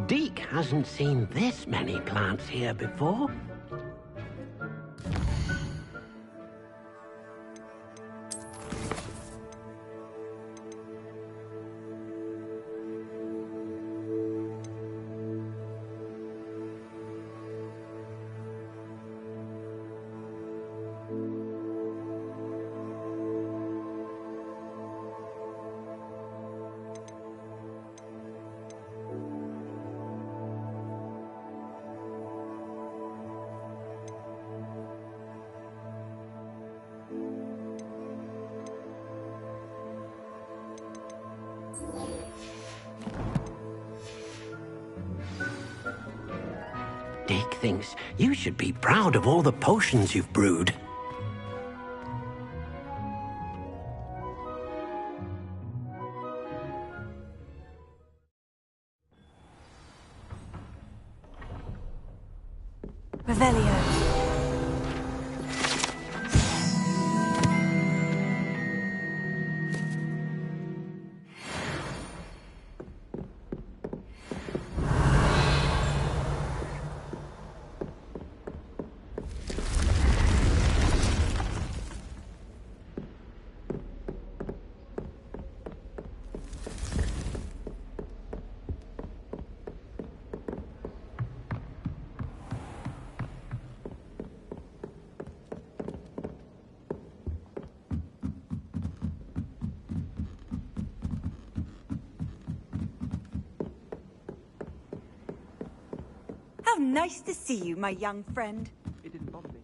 Deke hasn't seen this many plants here before. Deke thinks you should be proud of all the potions you've brewed. Revelio. How nice to see you, my young friend. It didn't bother me.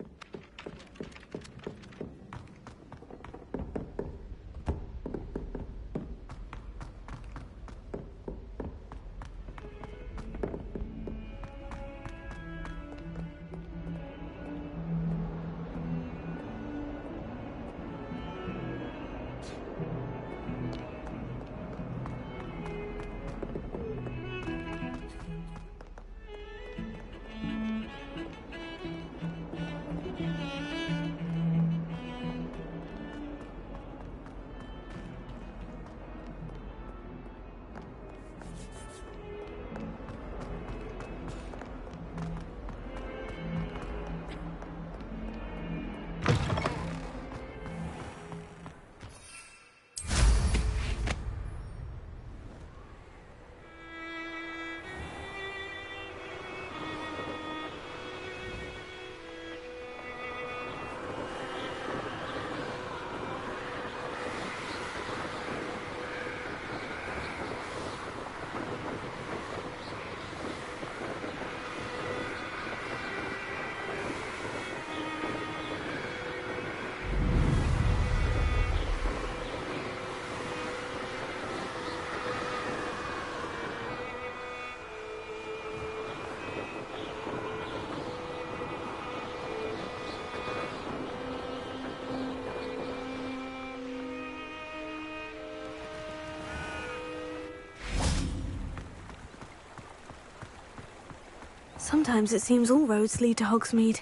Sometimes it seems all roads lead to Hogsmeade.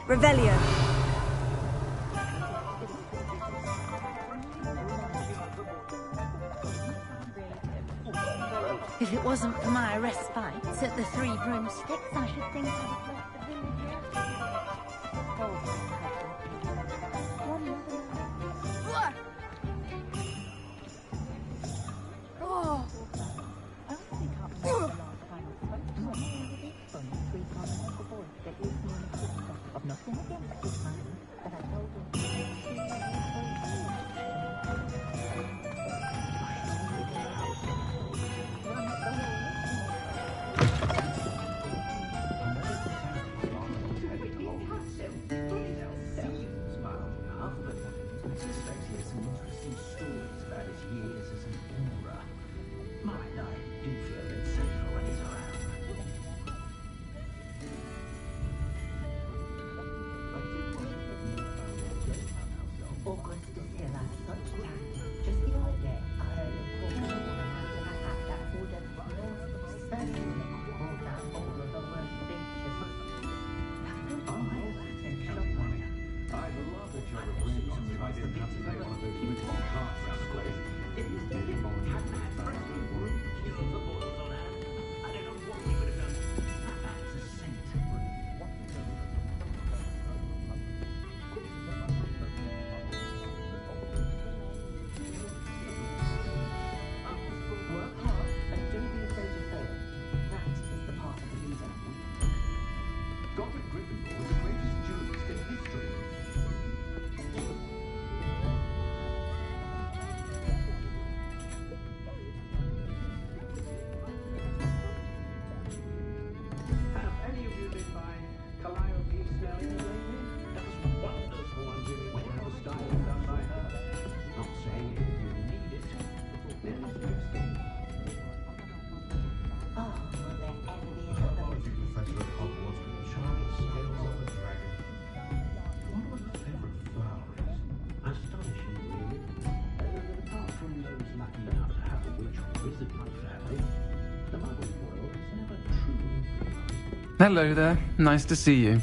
Revelio. If it wasn't for my respites at the Three Broomsticks, I should think I'd have left the village. Hello there. Nice to see you.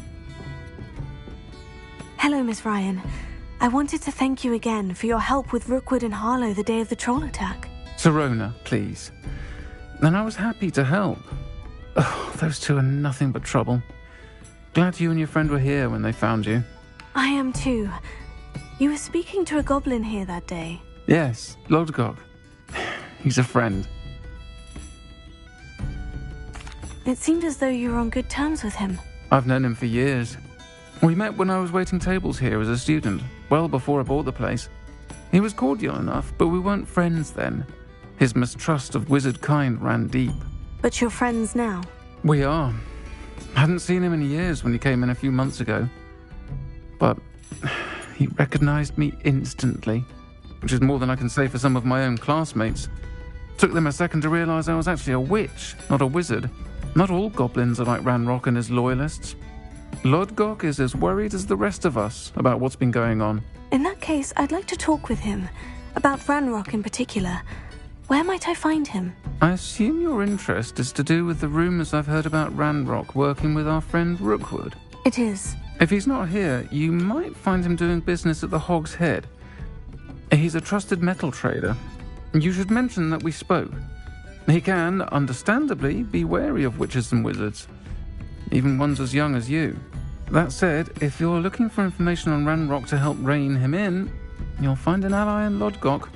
Hello, Miss Ryan. I wanted to thank you again for your help with Rookwood and Harlow the day of the troll attack. Sirona, please. And I was happy to help. Oh, those two are nothing but trouble. Glad you and your friend were here when they found you. I am too. You were speaking to a goblin here that day. Yes, Lodgok. He's a friend. It seemed as though you were on good terms with him. I've known him for years. We met when I was waiting tables here as a student, well before I bought the place. He was cordial enough, but we weren't friends then. His mistrust of wizard kind ran deep. But you're friends now. We are. Hadn't seen him in years when he came in a few months ago. But he recognized me instantly, which is more than I can say for some of my own classmates. Took them a second to realize I was actually a witch, not a wizard. Not all goblins are like Ranrock and his loyalists. Lodgok is as worried as the rest of us about what's been going on. In that case, I'd like to talk with him. About Ranrock in particular. Where might I find him? I assume your interest is to do with the rumors I've heard about Ranrock working with our friend Rookwood. It is. If he's not here, you might find him doing business at the Hog's Head. He's a trusted metal trader. You should mention that we spoke. He can, understandably, be wary of witches and wizards, even ones as young as you. That said, if you're looking for information on Ranrock to help rein him in, you'll find an ally in Lodgok.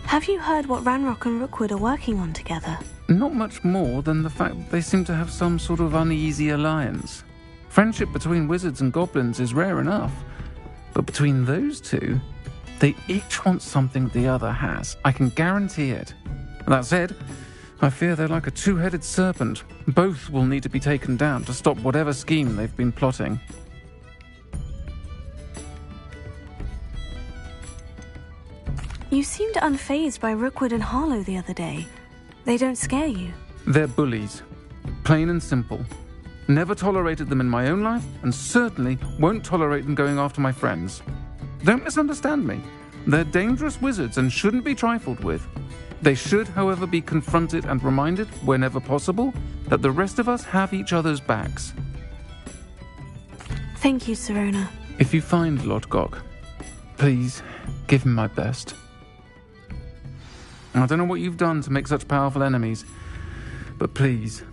Have you heard what Ranrock and Rookwood are working on together? Not much more than the fact that they seem to have some sort of uneasy alliance. Friendship between wizards and goblins is rare enough, but between those two, they each want something the other has. I can guarantee it. That said, I fear they're like a two-headed serpent. Both will need to be taken down to stop whatever scheme they've been plotting. You seemed unfazed by Rookwood and Harlow the other day. They don't scare you. They're bullies. Plain and simple. Never tolerated them in my own life, and certainly won't tolerate them going after my friends. Don't misunderstand me. They're dangerous wizards and shouldn't be trifled with. They should, however, be confronted and reminded, whenever possible, that the rest of us have each other's backs. Thank you, Sirona. If you find Lodgok, please give him my best. I don't know what you've done to make such powerful enemies, but please,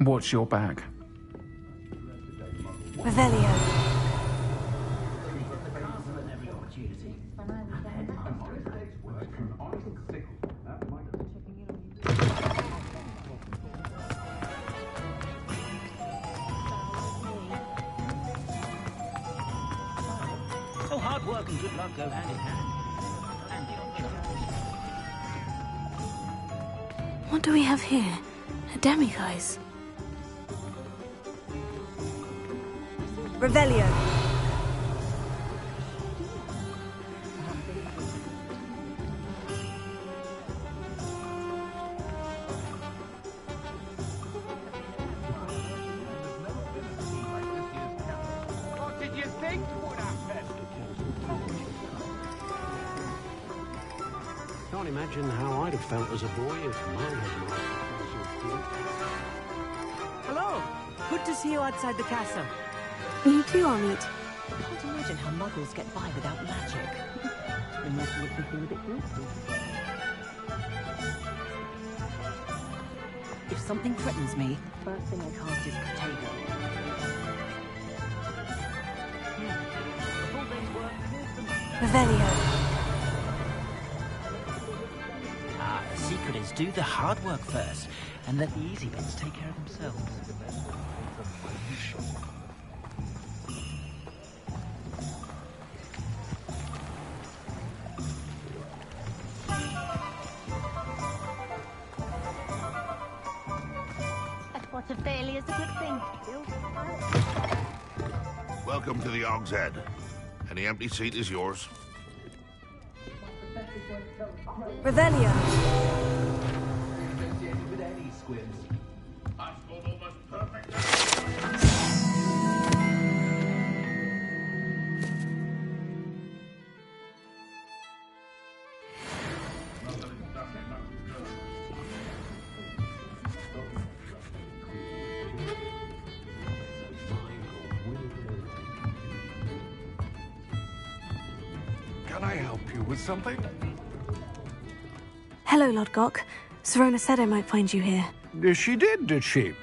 watch your back. Revelio. So hard work and good luck go hand in hand. And the odd chance. What do we have here? A demiguise. Revelio. What did you think would happen? Can't imagine how I'd have felt as a boy if mine had not. Hello. Good to see you outside the castle. You too, Amit. Can't imagine how muggles get by without magic. Unless it makes me feel a bit guilty. If something threatens me, first thing I cast is Potato. Revelio. The secret is do the hard work first, and let the easy bits take care of themselves. What a failure is a good thing. Welcome to the Hog's Head. Any empty seat is yours. Revelio. help you with something? Hello, Lodgok. Serona said I might find you here. She did she?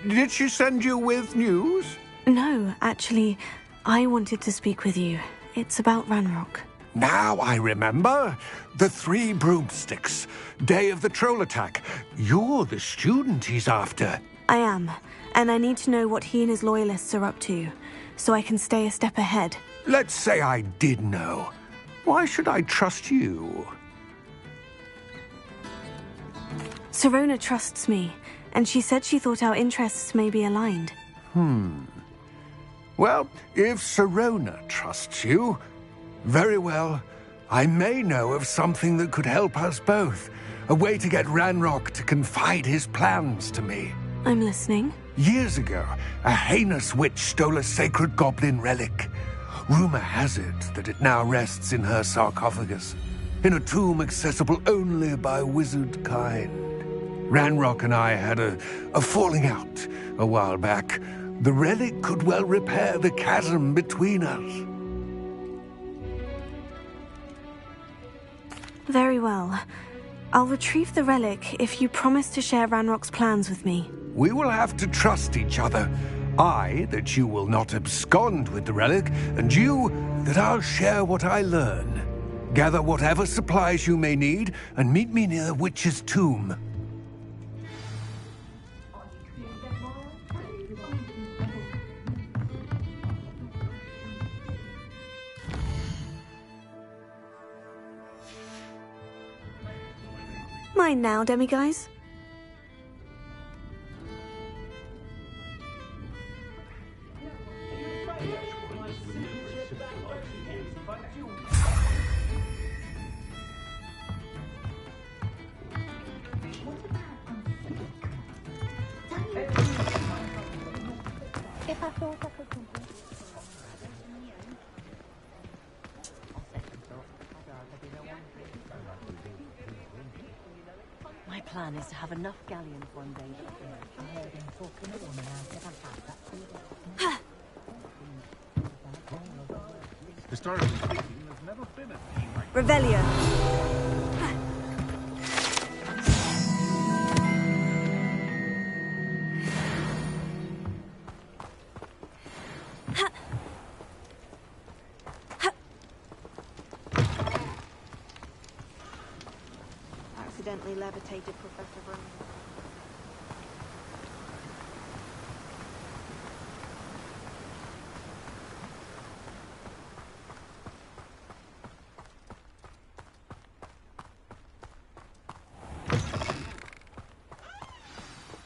Did she send you with news? No, actually, I wanted to speak with you. It's about Ranrock. Now I remember. The 3 broomsticks. Day of the troll attack. You're the student he's after. I am, and I need to know what he and his loyalists are up to, so I can stay a step ahead. Let's say I did know. Why should I trust you? Serona trusts me, and she said she thought our interests may be aligned. Well, if Serona trusts you, very well. I may know of something that could help us both. A way to get Ranrock to confide his plans to me. I'm listening. Years ago, a heinous witch stole a sacred goblin relic. Rumor has it that it now rests in her sarcophagus, in a tomb accessible only by wizard kind. Ranrock and I had a falling out a while back. The relic could well repair the chasm between us. Very well. I'll retrieve the relic if you promise to share Ranrock's plans with me. We will have to trust each other. I, that you will not abscond with the relic, and you, that I'll share what I learn. Gather whatever supplies you may need, and meet me near the witch's tomb. Mine now, demiguise. If I thought I could complete My plan is to have enough galleons one day. I heard him talking to one and I said I had that. Historically speaking, there's never been a team like Revelio. Accidentally levitated Professor Brown.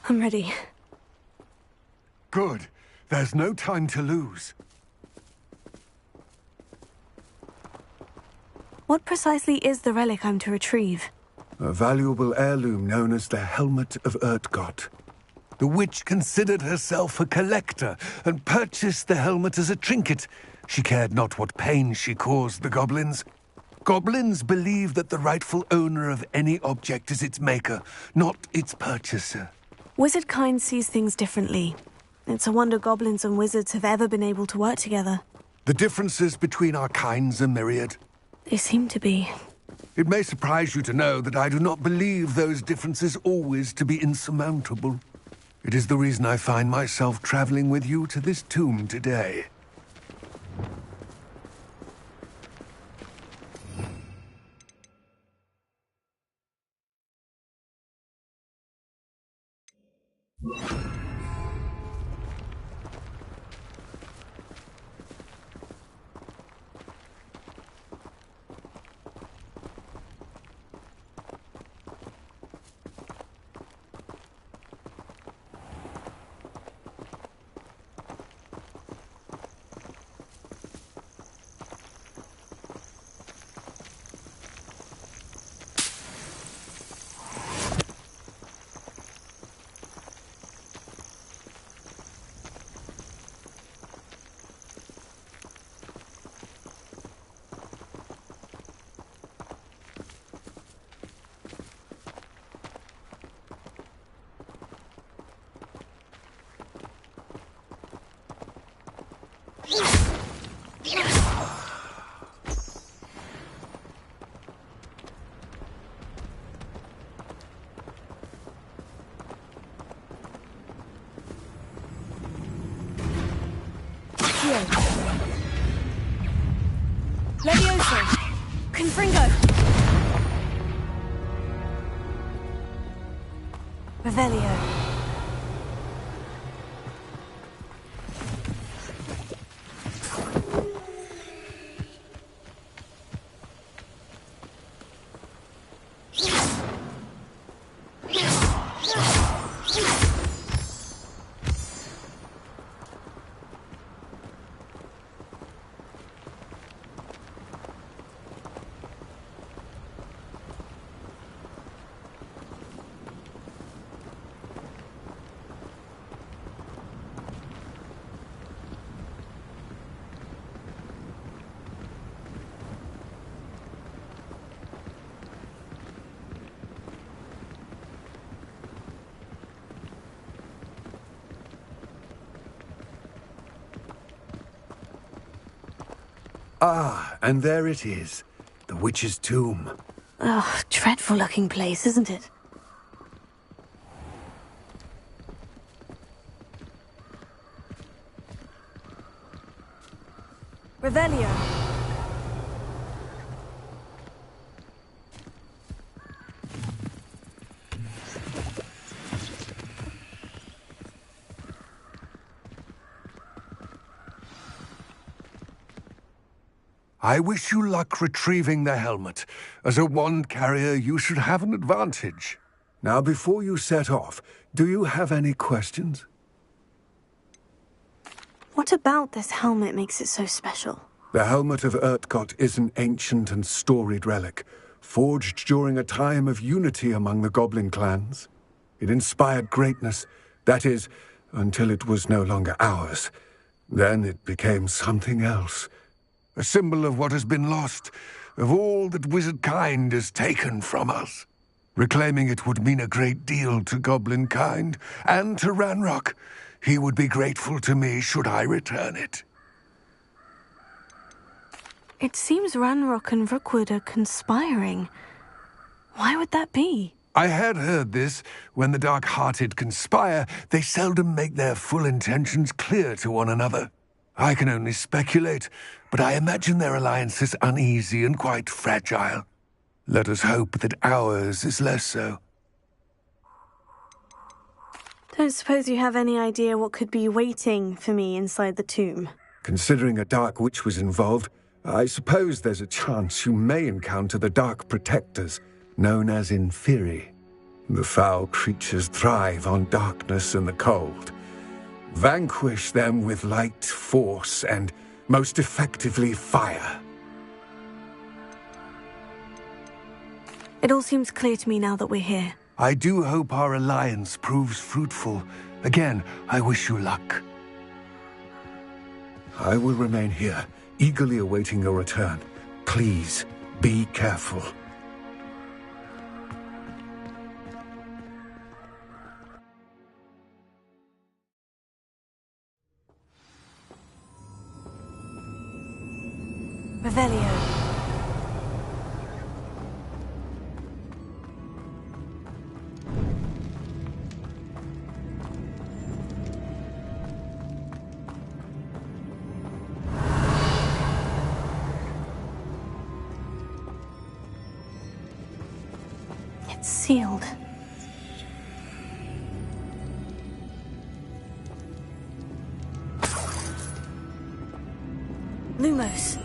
I'm ready. Good. There's no time to lose. What precisely is the relic I'm to retrieve? A valuable heirloom known as the Helmet of Urtgott. The witch considered herself a collector and purchased the helmet as a trinket. She cared not what pain she caused the goblins. Goblins believe that the rightful owner of any object is its maker, not its purchaser. Wizard kind sees things differently. It's a wonder goblins and wizards have ever been able to work together. The differences between our kinds are myriad. They seem to be. It may surprise you to know that I do not believe those differences always to be insurmountable. It is the reason I find myself traveling with you to this tomb today. Confringo! Revelio. Ah, and there it is. The witch's tomb. Ugh, dreadful looking place, isn't it? Revelio. I wish you luck retrieving the helmet. As a wand carrier, you should have an advantage. Now, before you set off, do you have any questions? What about this helmet makes it so special? The helmet of Urtkot is an ancient and storied relic, forged during a time of unity among the goblin clans. It inspired greatness, that is, until it was no longer ours. Then it became something else. A symbol of what has been lost, of all that wizard kind has taken from us. Reclaiming it would mean a great deal to goblin kind, and to Ranrock. He would be grateful to me should I return it. It seems Ranrock and Rookwood are conspiring. Why would that be? I had heard this. When the dark-hearted conspire, they seldom make their full intentions clear to one another. I can only speculate, but I imagine their alliance is uneasy and quite fragile. Let us hope that ours is less so. Don't suppose you have any idea what could be waiting for me inside the tomb? Considering a dark witch was involved, I suppose there's a chance you may encounter the Dark Protectors, known as Inferi. The foul creatures thrive on darkness and the cold. Vanquish them with light, force, and, most effectively, fire. It all seems clear to me now that we're here. I do hope our alliance proves fruitful. Again, I wish you luck. I will remain here, eagerly awaiting your return. Please, be careful. Revelio. It's sealed. Lumos.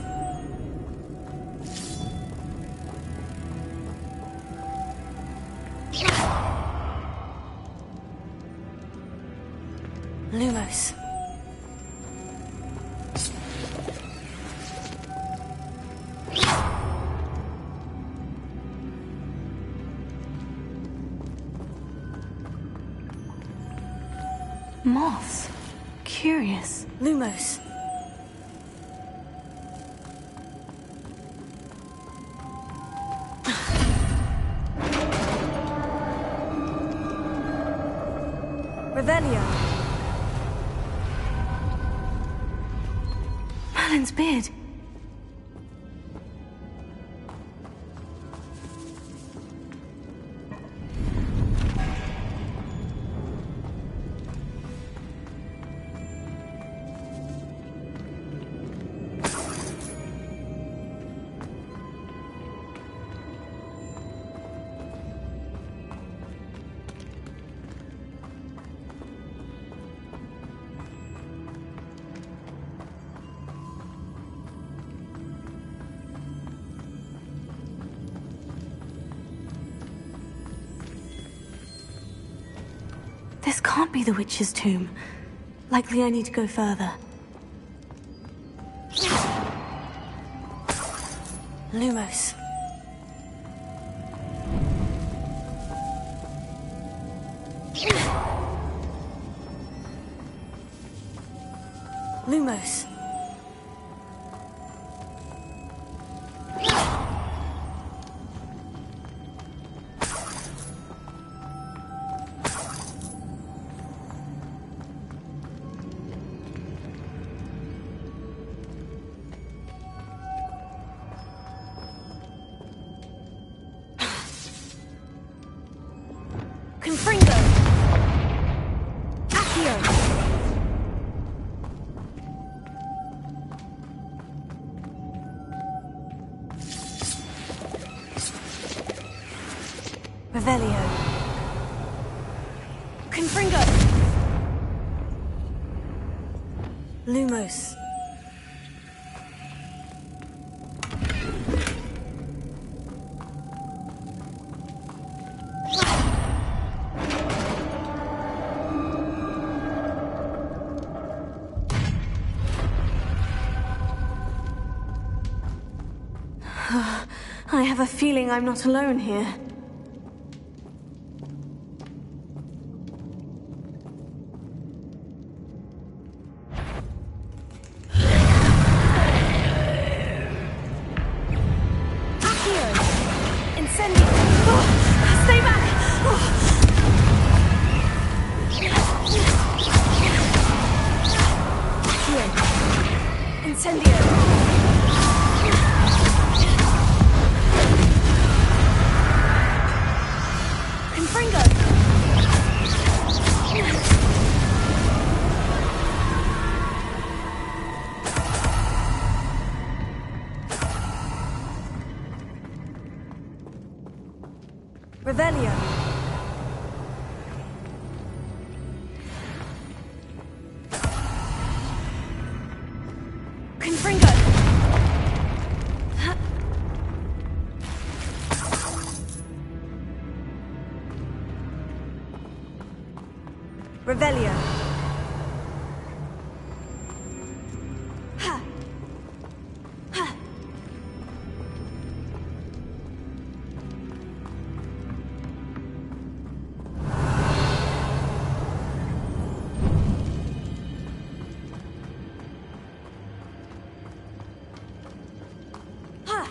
Lumos. Moths. Curious. Lumos. Revelio. Merlin's beard. can't be the witch's tomb. Likely I need to go further. Lumos. Lumos. Confringo. Accio. Revelio. Confringo. Lumos. I have a feeling I'm not alone here. Accio! Incendio! Oh, stay back! Accio! Incendio! Confringo! Revelio. Confringo. Revelio. Ha. Ha. Ha.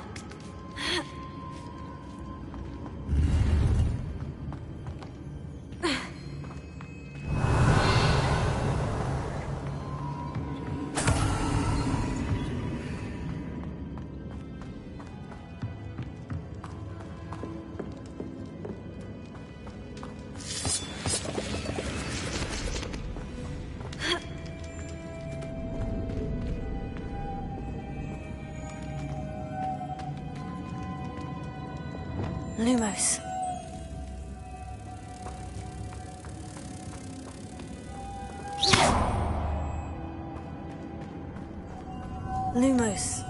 Lumos. Lumos.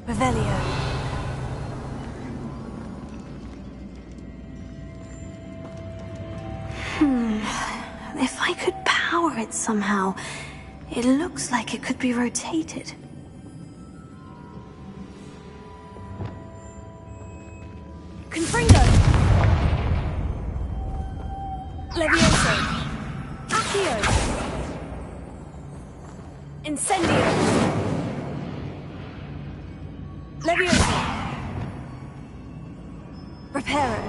Revelio. If I could power it somehow, it looks like it could be rotated. Confringo! Levioso! Accio! Incendio! Levioso! Reparo!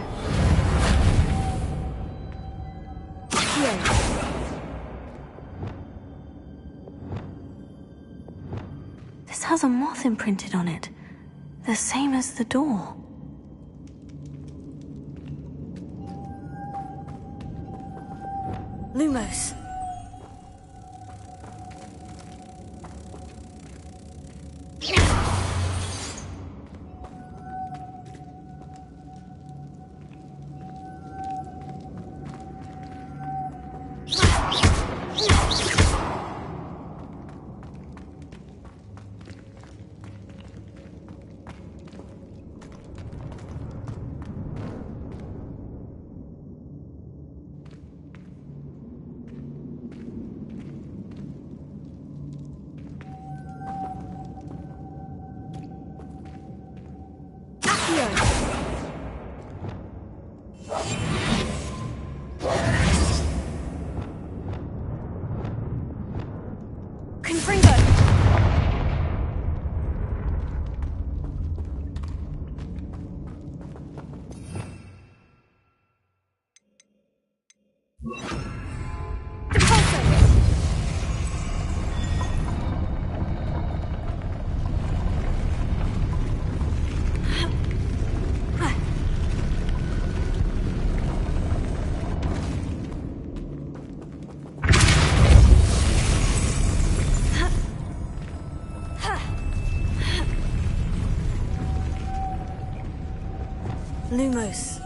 Accio! This has a moth imprinted on it, the same as the door. Lumos. Lumos.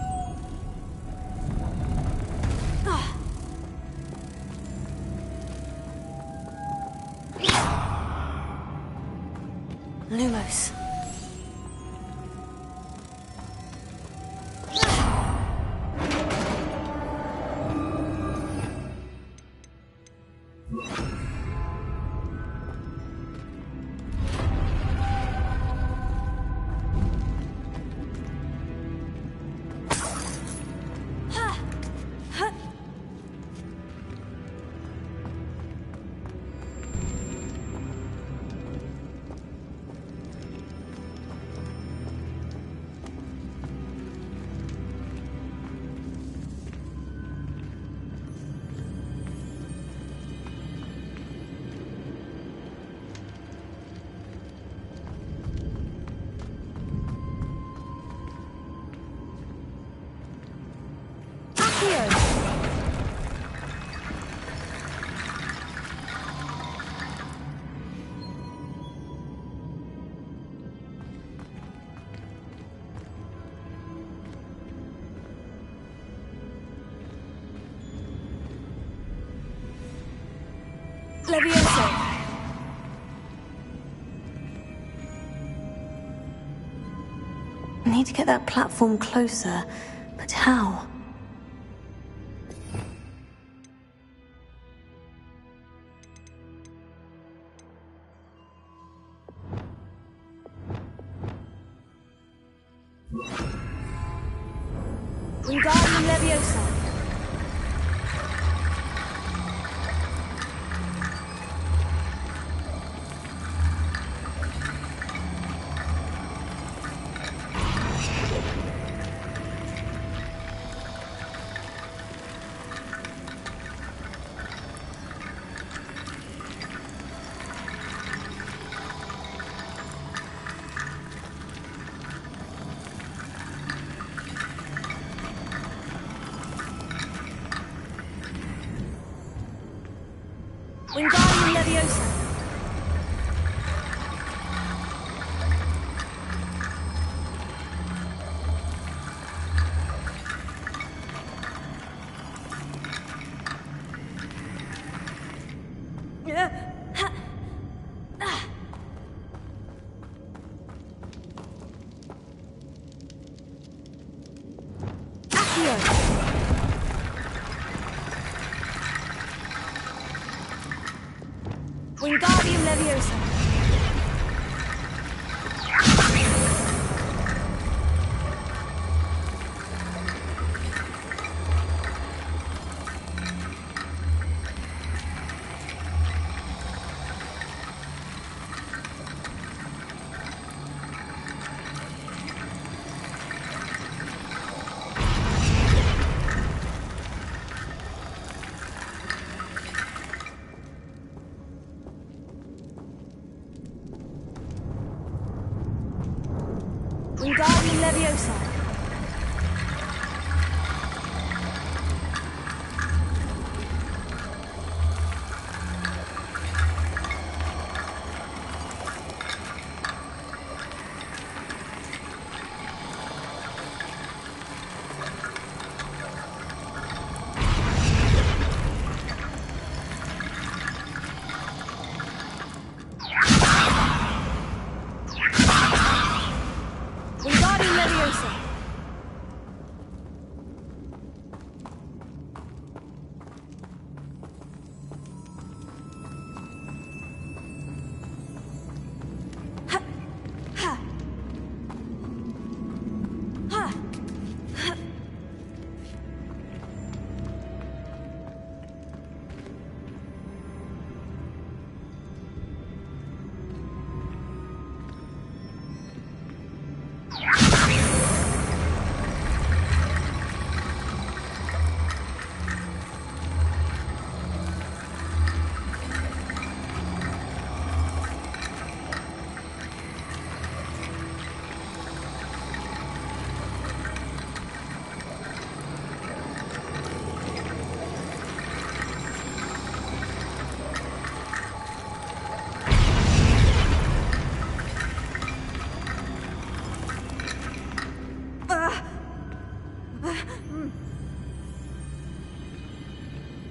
Lumos. Levioso. I need to get that platform closer, but how? Wingardium Leviosa. Wingardium Leviosa. Wingardium Leviosa.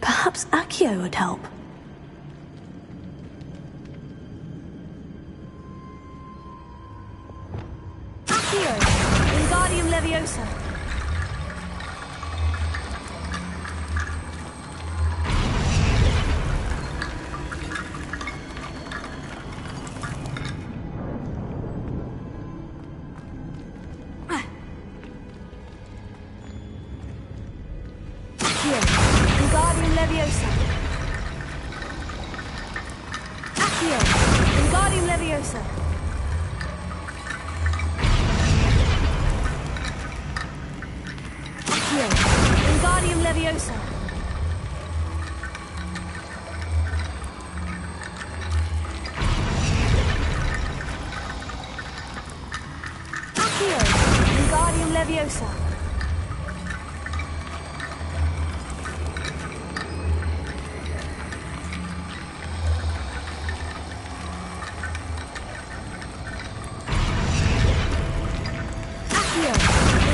Perhaps Accio would help. Accio! Wingardium Leviosa! Wingardium Leviosa. Accio. Wingardium Leviosa. Accio. Wingardium Leviosa. Accio. Wingardium Leviosa.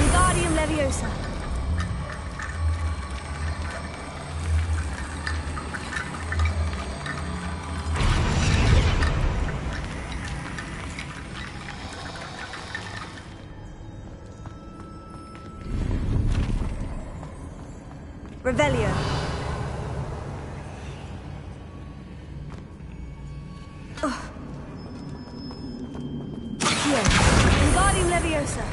Wingardium Leviosa. Revelio. Wingardium Leviosa.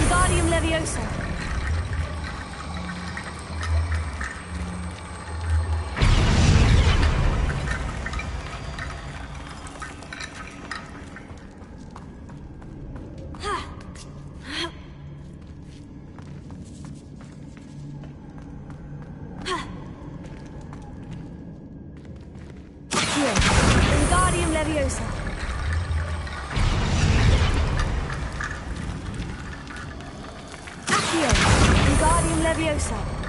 Wingardium Leviosa. Wingardium Leviosa. Wingardium Leviosa.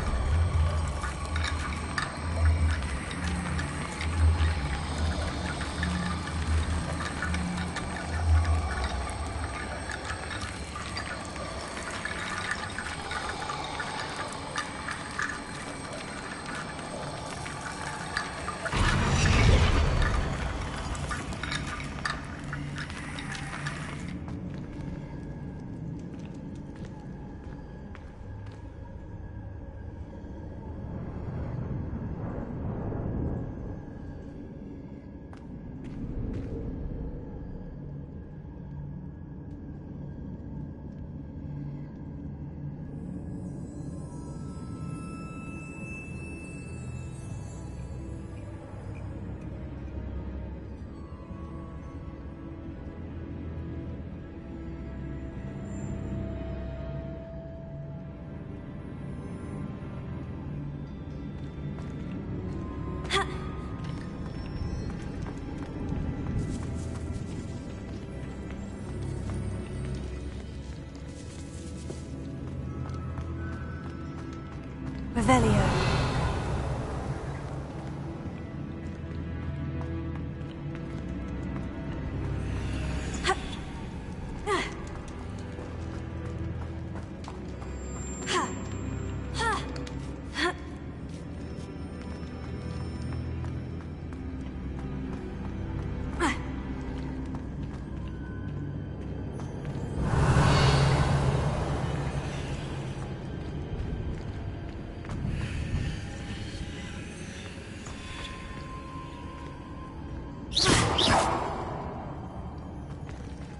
Revelio.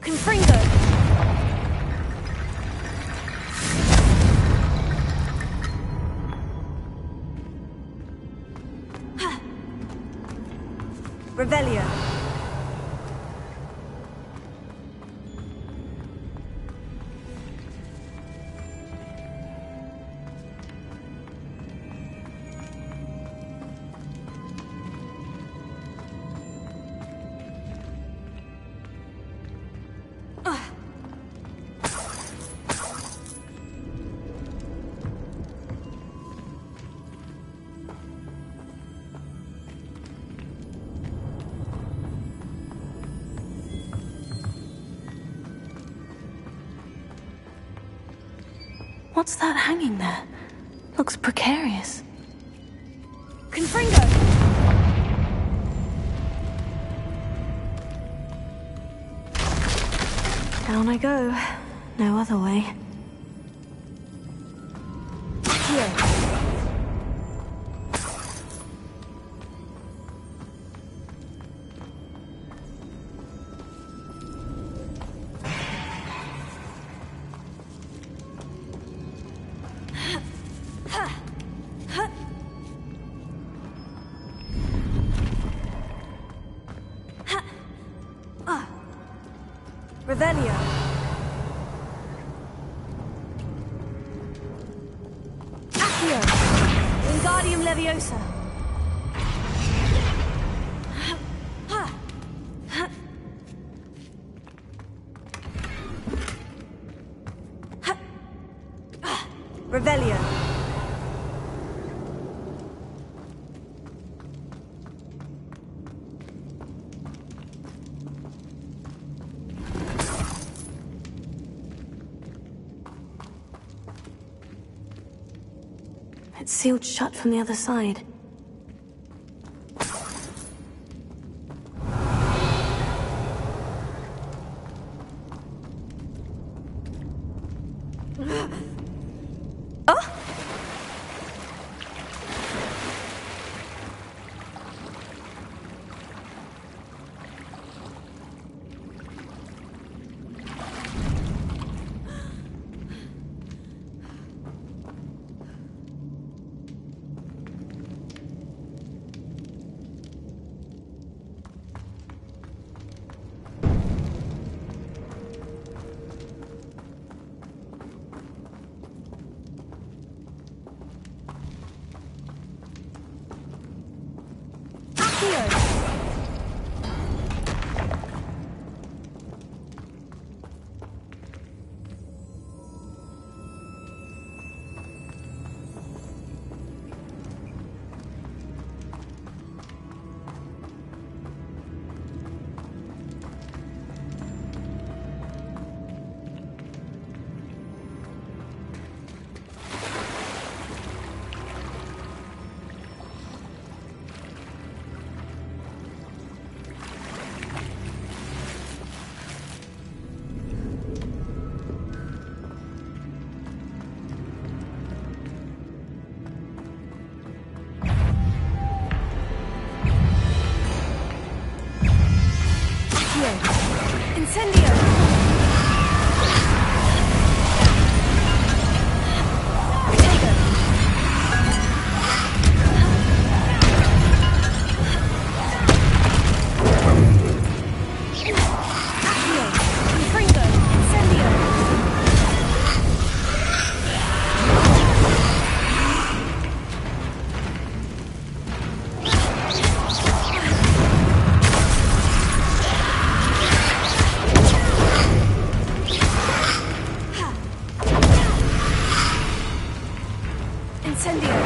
Confringo. Revelio. What's that hanging there? Looks precarious. Confringo! Down I go. No other way. Here. Revelio. Accio. Wingardium Leviosa. Revelio. It's sealed shut from the other side. Incendio!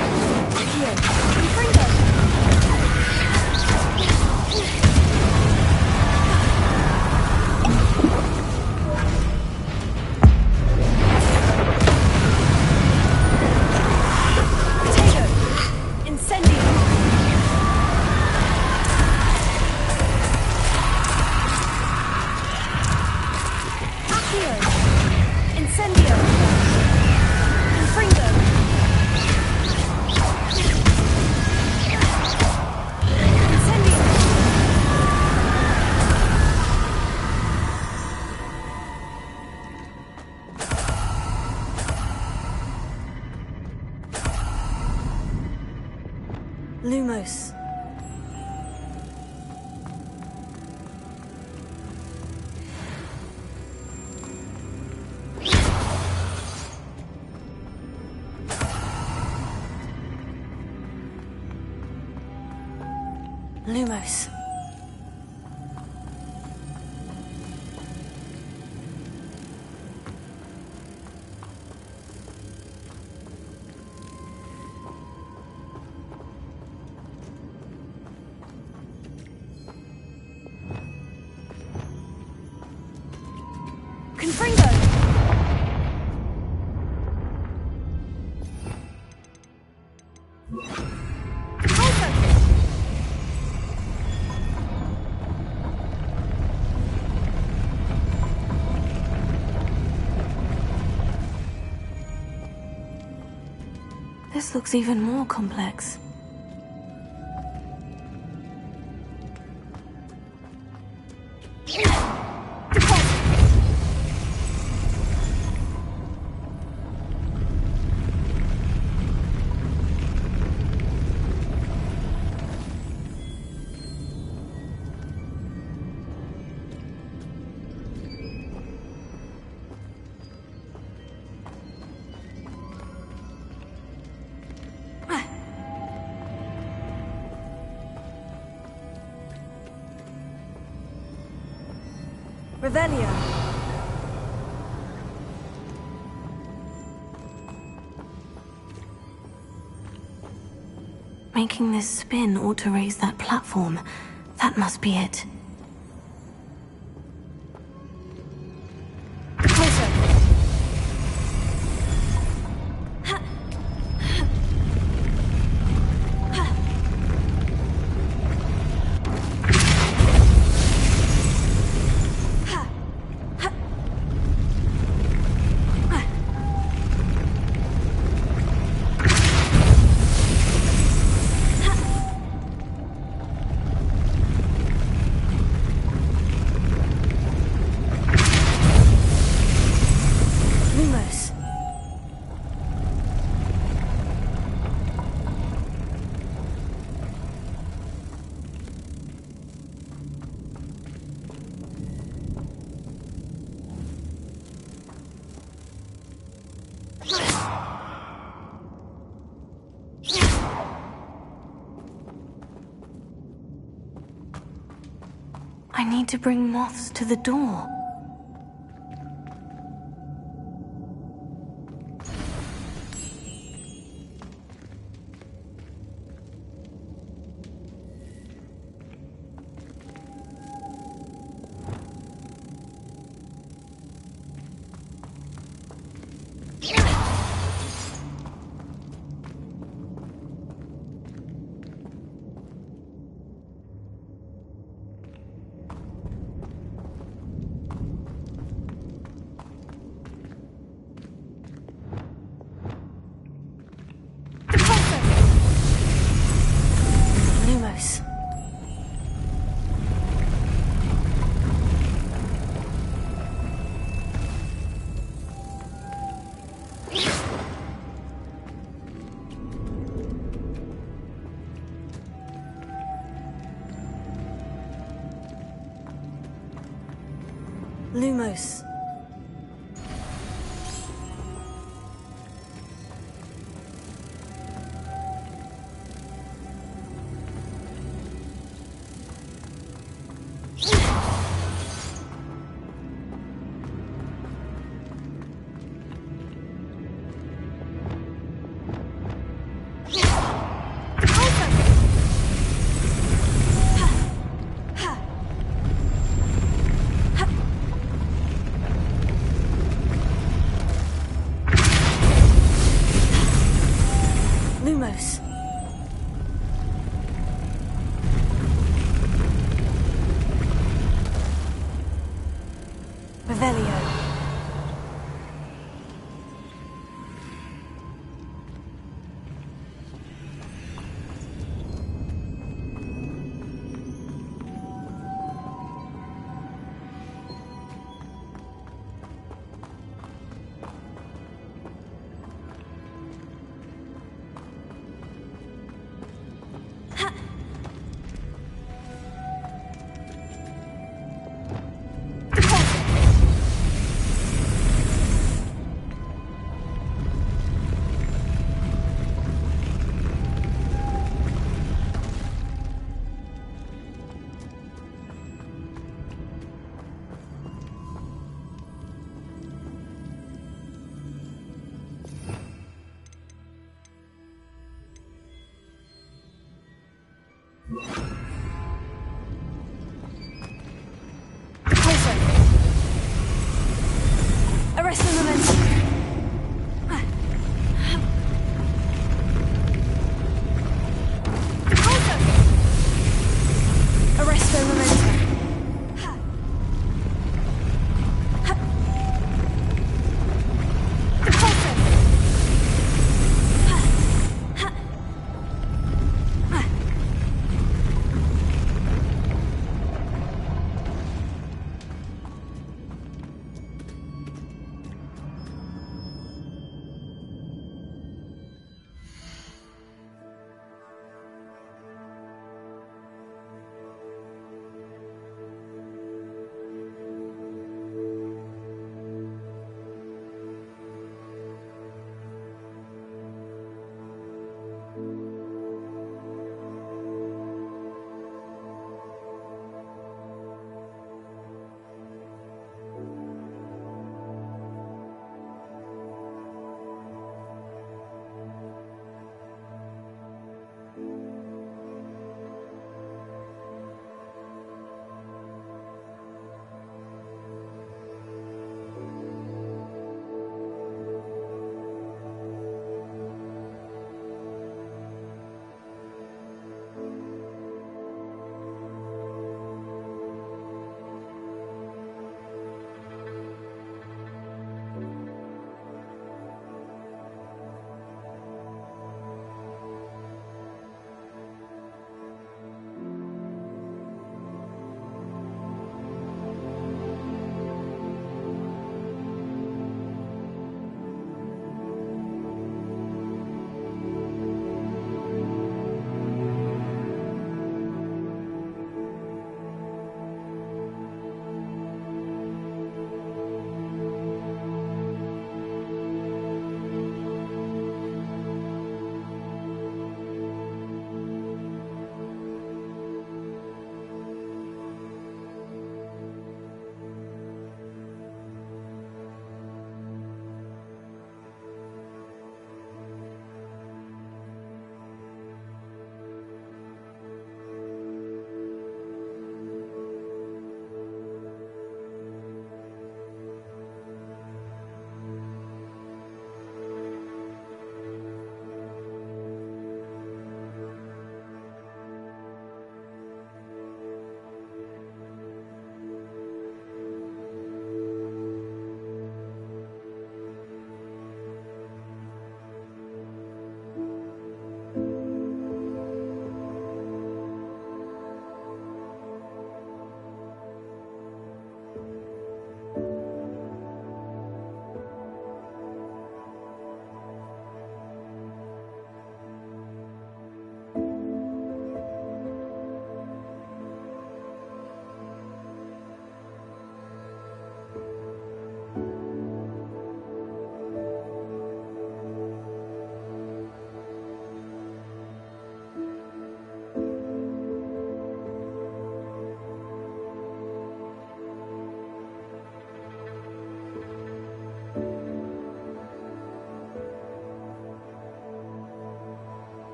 Lumos. Lumos. Confringo! This looks even more complex. Revelio. Making this spin ought to raise that platform. That must be it. Closer. Lumos. I need to bring moths to the door. Lumos. Lumos.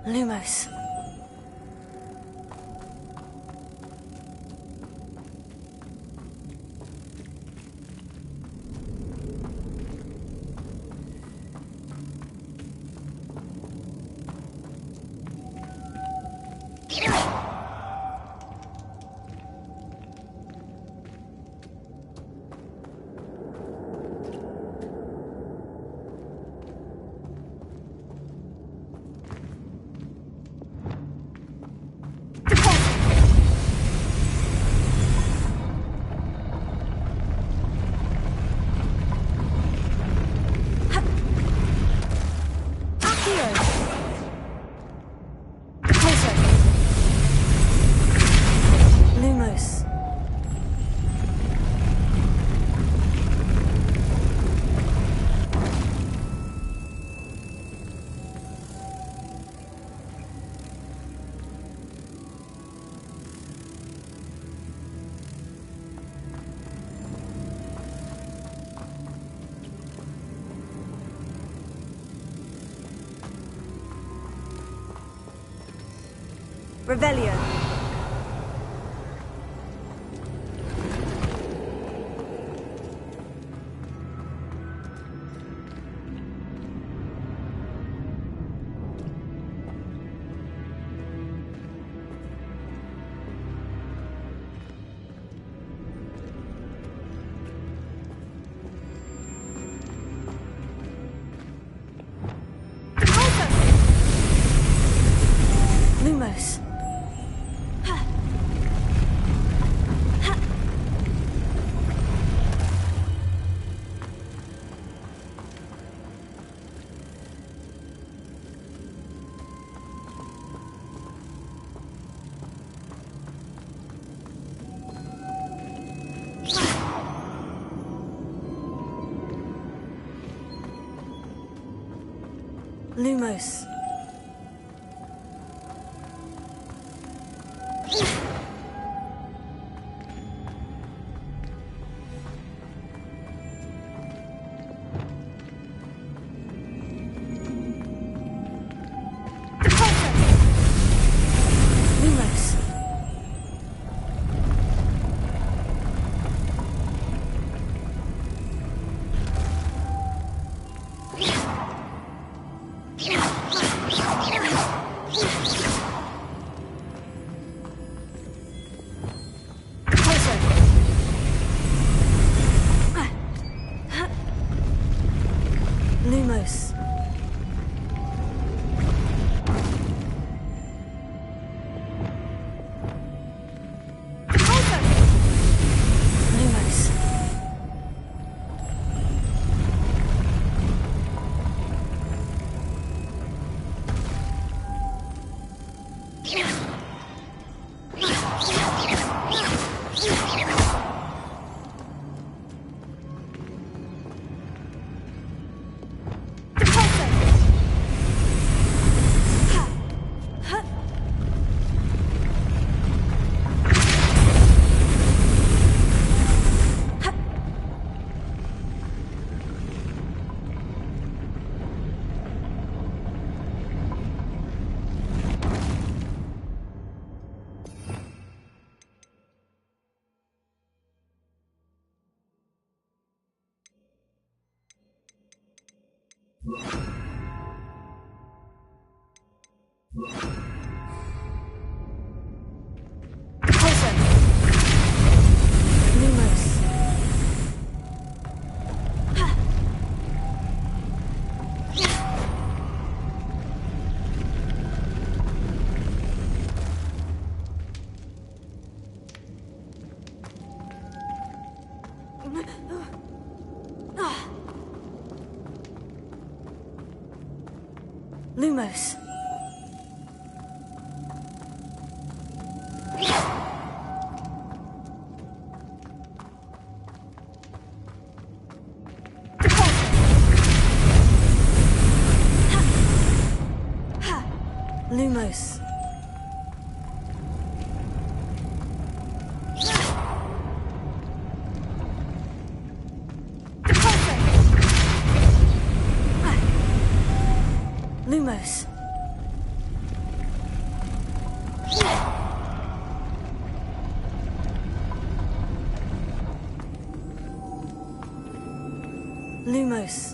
Lumos. Lumos. Revelio. Lumos. Lumos. Lumos. Lumos. Lumos. Lumos. Lumos. Lumos. Lumos. Lumos.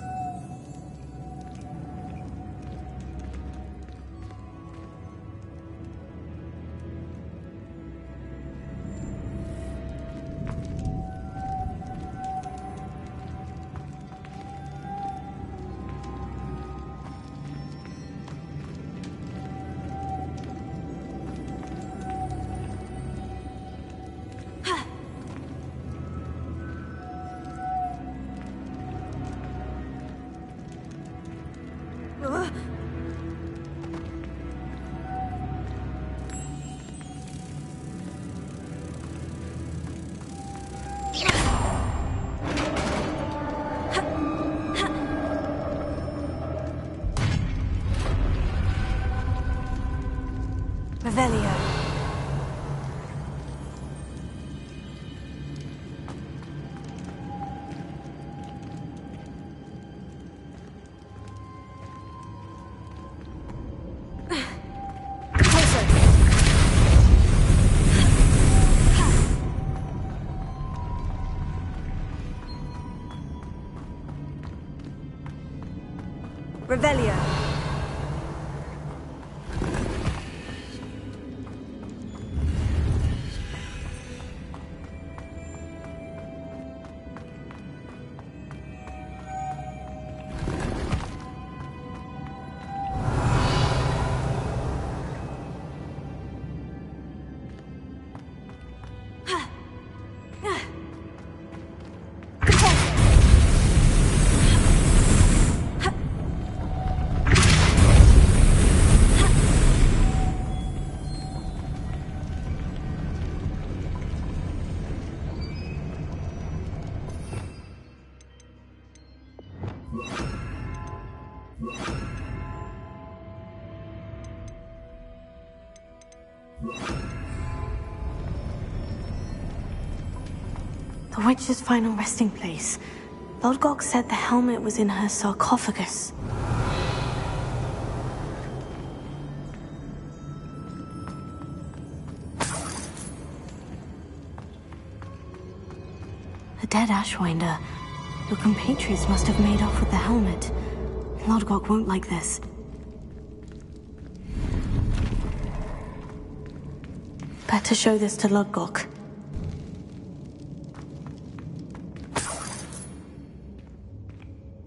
Revelio. Revelio. The witch's final resting place. Lodgok said the helmet was in her sarcophagus. A dead Ashwinder. Your compatriots must have made off with the helmet. Lodgok won't like this. Better show this to Lodgok.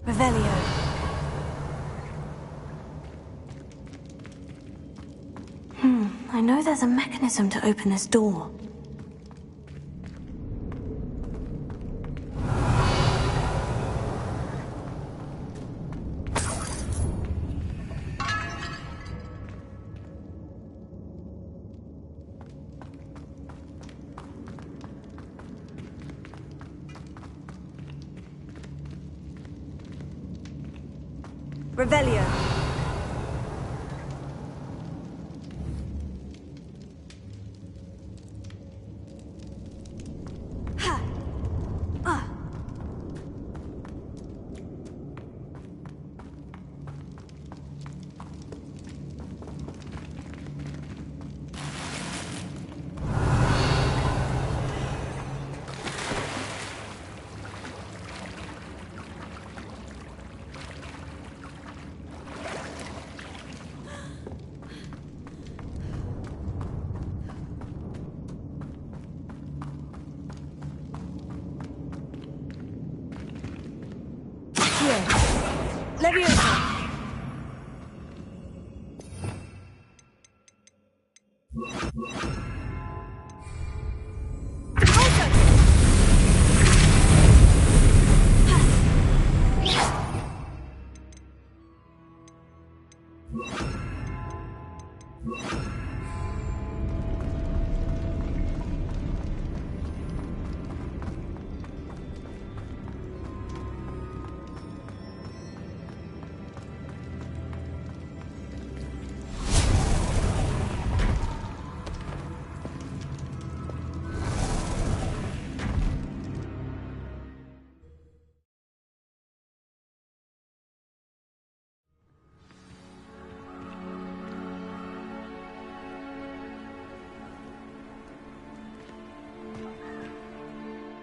Revelio. I know there's a mechanism to open this door. Revelio. Leviosa.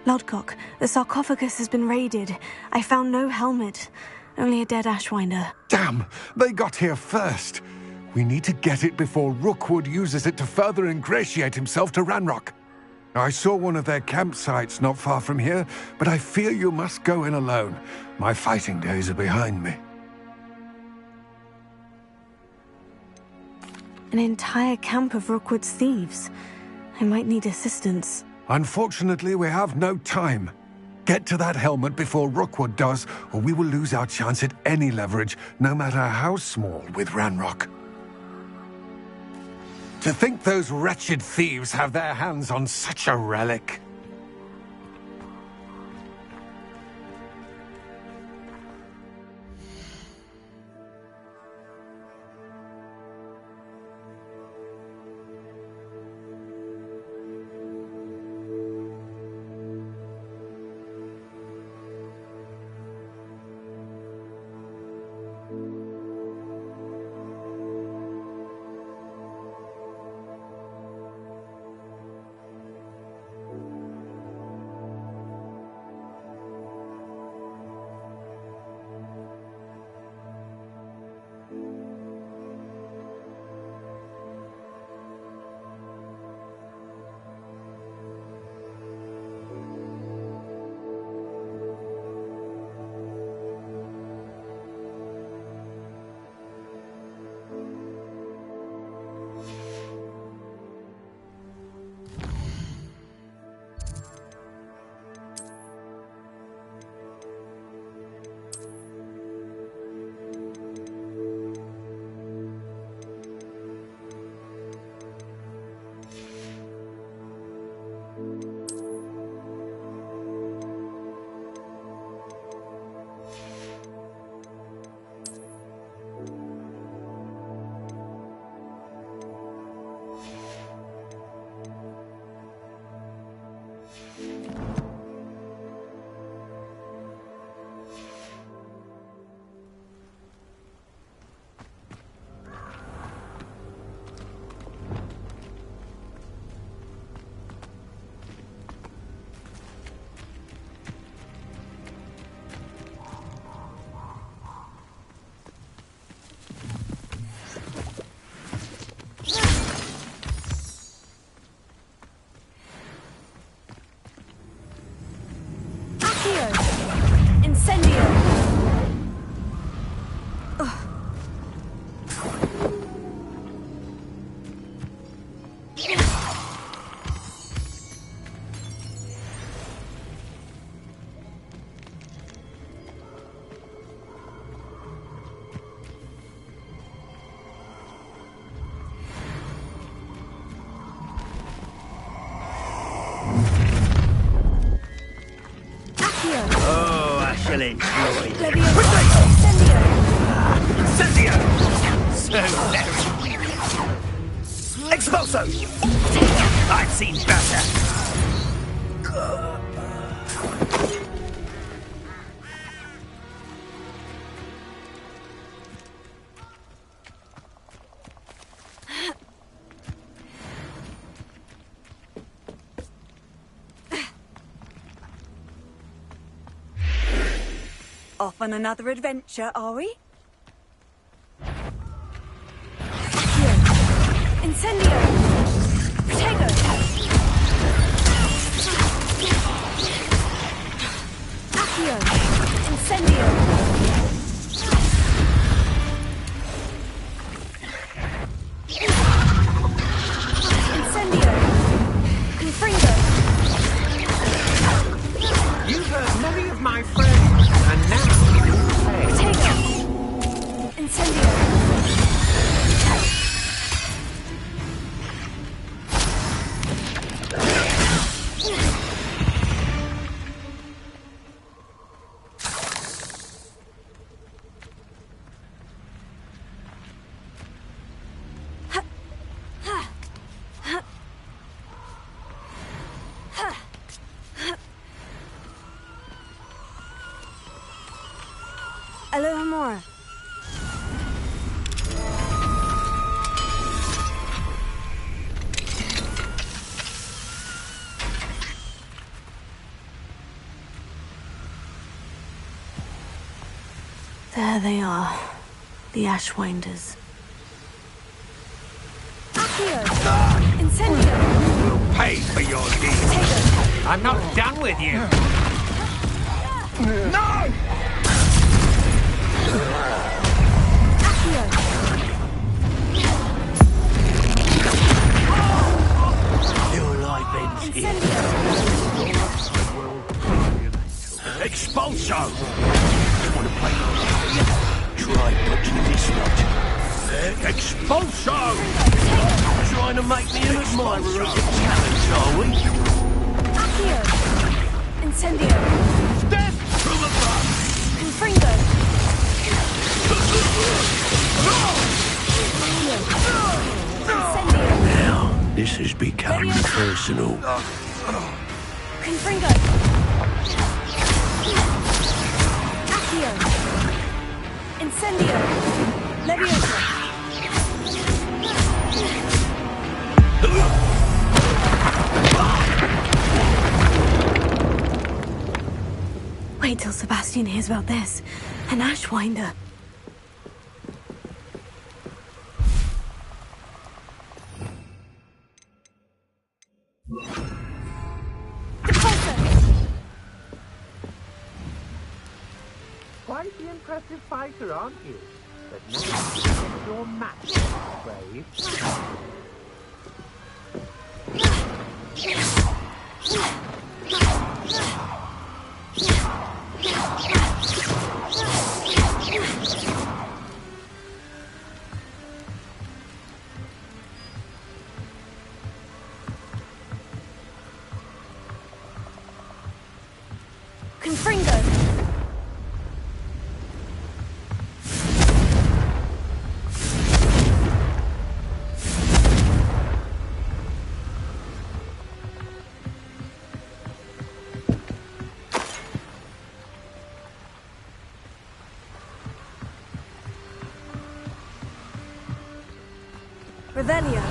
Lodcock, the sarcophagus has been raided. I found no helmet, only a dead Ashwinder. Damn! They got here first. We need to get it before Rookwood uses it to further ingratiate himself to Ranrock. I saw one of their campsites not far from here, but I fear you must go in alone. My fighting days are behind me. An entire camp of Rookwood's thieves. I might need assistance. Unfortunately, we have no time. Get to that helmet before Rookwood does, or we will lose our chance at any leverage, no matter how small, with Ranrock. To think those wretched thieves have their hands on such a relic. Incendio! So very Expulso! I've seen better! Off on another adventure, are we? Incendio! Protego! Accio! Incendio! Incendio! Confringo! You've hurt many of my friends, and now you pay. Protego! Incendio! Alohomora. they are. The Ashwinders. Accio! Incendio! You'll pay for your deeds. Potato! I'm not done with you. No! Accio! Your life ends here. Incendio! Expulso! Want to play? Try dodging this lot. Expulso! Trying to make me an admirer of your talents, are we? Accio! Incendio! Step from above! Confringo! Incendio! Now, this has become personal. Confringo! Accio! Incendio! Leviosa! Wait till Sebastian hears about this. An Ashwinder. Quite the impressive fighter, aren't you? But now you get your match, brave. Confringo! Revelio.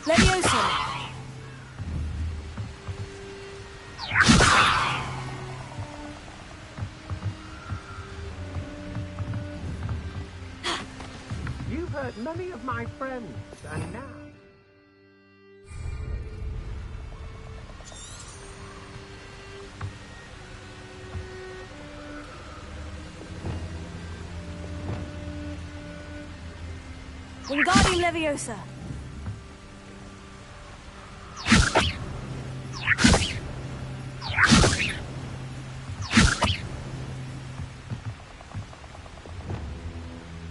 Leviosa. You've hurt many of my friends, and now... Wingardium Leviosa.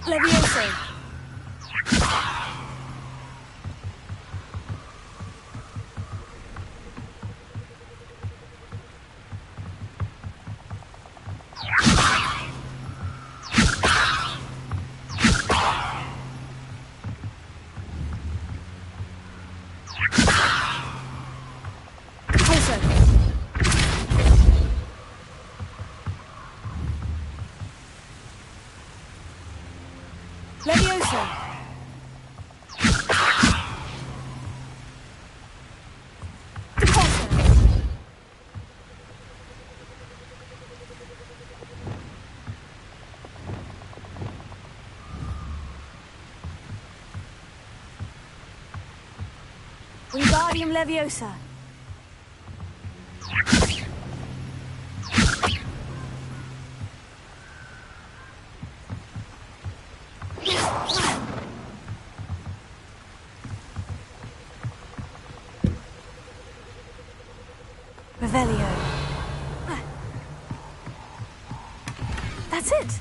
Leviosa. Leviosa. Repulsor. Wingardium Leviosa. Revelio. That's it.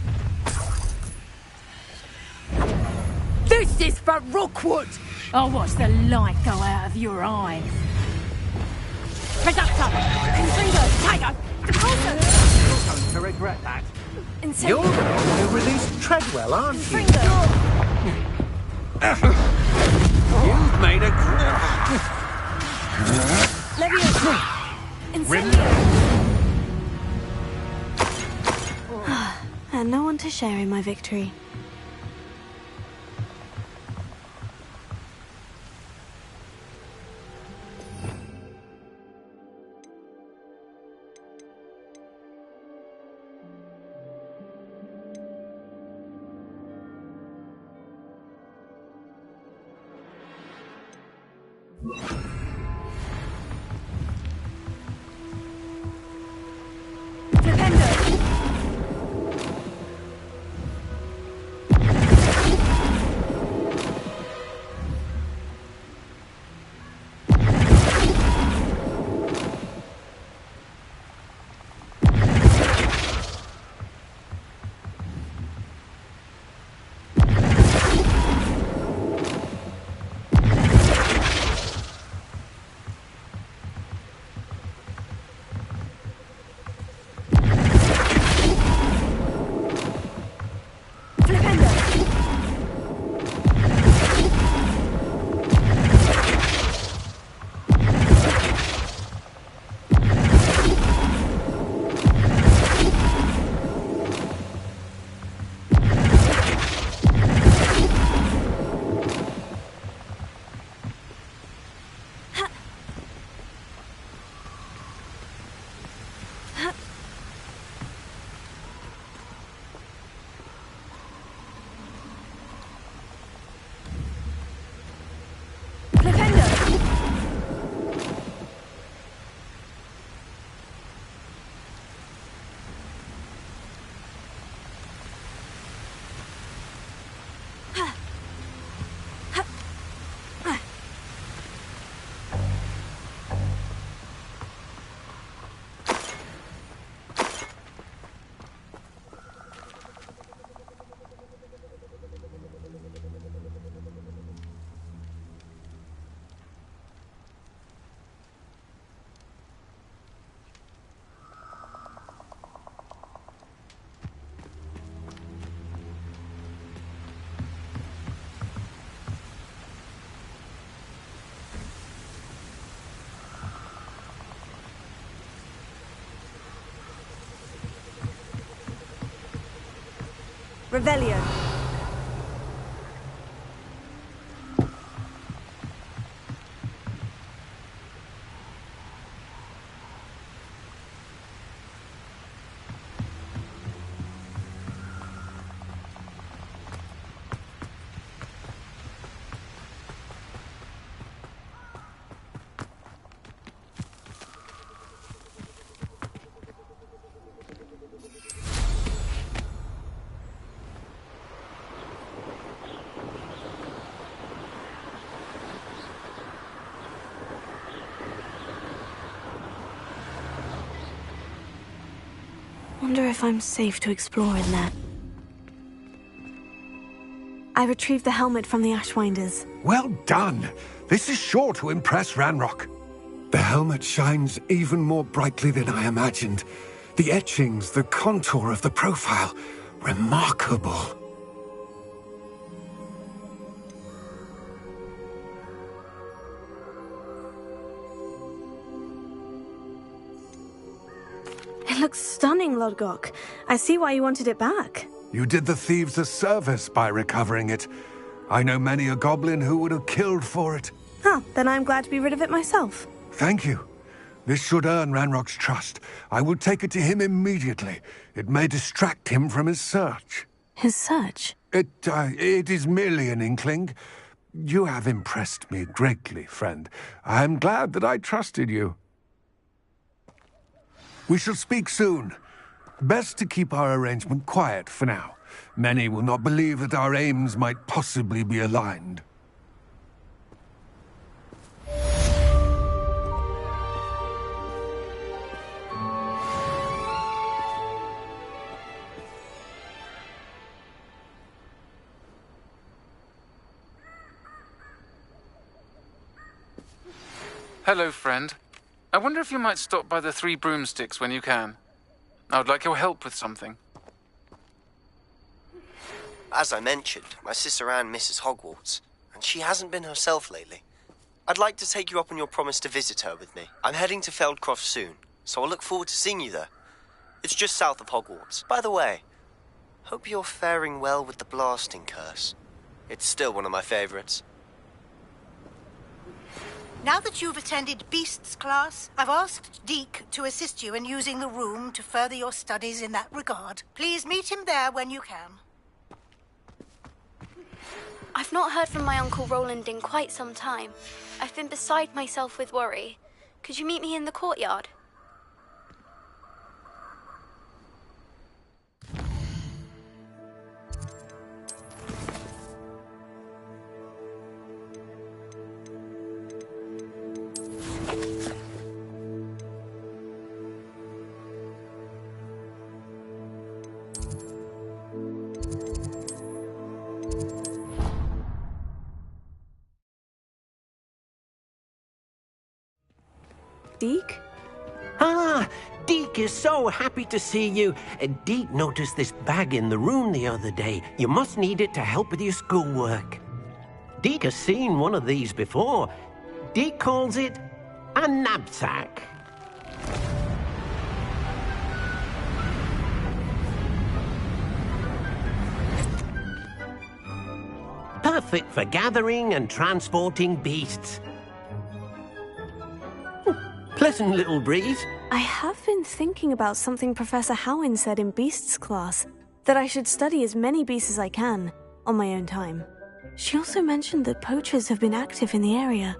This is for Rookwood! I'll watch the light go out of your eyes. Reductor! Confringo! Tiger! You're going to regret that. Incendio. You're the one who released Treadwell, aren't you? You've made a... Leviosa. Incendio. And no one to share in my victory. Revelio. Wonder if I'm safe to explore in there. I retrieved the helmet from the Ashwinders. Well done. This is sure to impress Ranrock. The helmet shines even more brightly than I imagined. The etchings, the contour of the profile. Remarkable. It looks stunning, Lodgok. I see why you wanted it back. You did the thieves a service by recovering it. I know many a goblin who would have killed for it. Huh, then I'm glad to be rid of it myself. Thank you. This should earn Ranrock's trust. I will take it to him immediately. It may distract him from his search. His search? It is merely an inkling. You have impressed me greatly, friend. I am glad that I trusted you. We shall speak soon. Best to keep our arrangement quiet for now. Many will not believe that our aims might possibly be aligned. Hello, friend. I wonder if you might stop by the Three Broomsticks when you can. I would like your help with something. As I mentioned, my sister Anne misses Hogwarts, and she hasn't been herself lately. I'd like to take you up on your promise to visit her with me. I'm heading to Feldcroft soon, so I'll look forward to seeing you there. It's just south of Hogwarts. By the way, hope you're faring well with the blasting curse. It's still one of my favorites. Now that you've attended Beasts class, I've asked Deke to assist you in using the room to further your studies in that regard. Please meet him there when you can. I've not heard from my Uncle Roland in quite some time. I've been beside myself with worry. Could you meet me in the courtyard? Deke? Ah, Deke is so happy to see you. Deke noticed this bag in the room the other day. You must need it to help with your schoolwork. Deke has seen one of these before. Deke calls it a knapsack. Perfect for gathering and transporting beasts. Pleasant little breeze. I have been thinking about something Professor Howin said in Beasts class, that I should study as many beasts as I can, on my own time. She also mentioned that poachers have been active in the area,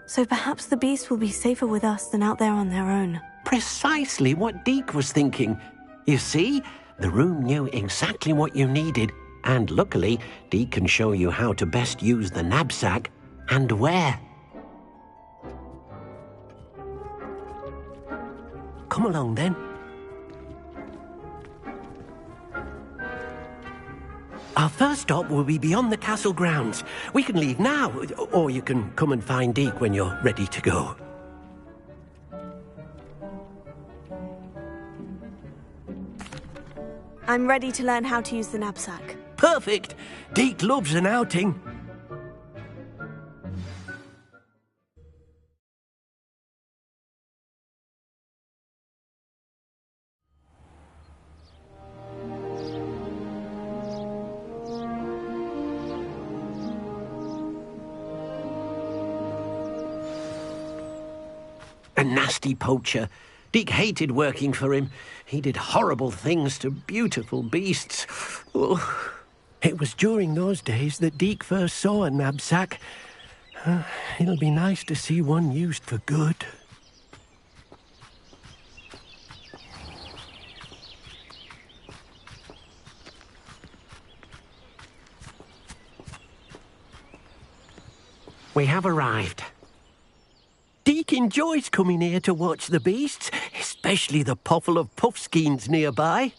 so perhaps the beasts will be safer with us than out there on their own. Precisely what Deke was thinking. You see, the room knew exactly what you needed, and luckily, Deke can show you how to best use the knapsack and where. Come along, then. Our first stop will be beyond the castle grounds. We can leave now, or you can come and find Deke when you're ready to go. I'm ready to learn how to use the knapsack. Perfect! Deke loves an outing. A nasty poacher. Deke hated working for him. He did horrible things to beautiful beasts. Oh. It was during those days that Deke first saw a knapsack. It'll be nice to see one used for good. We have arrived. Deke enjoys coming here to watch the beasts, especially the potful of puffskeins nearby.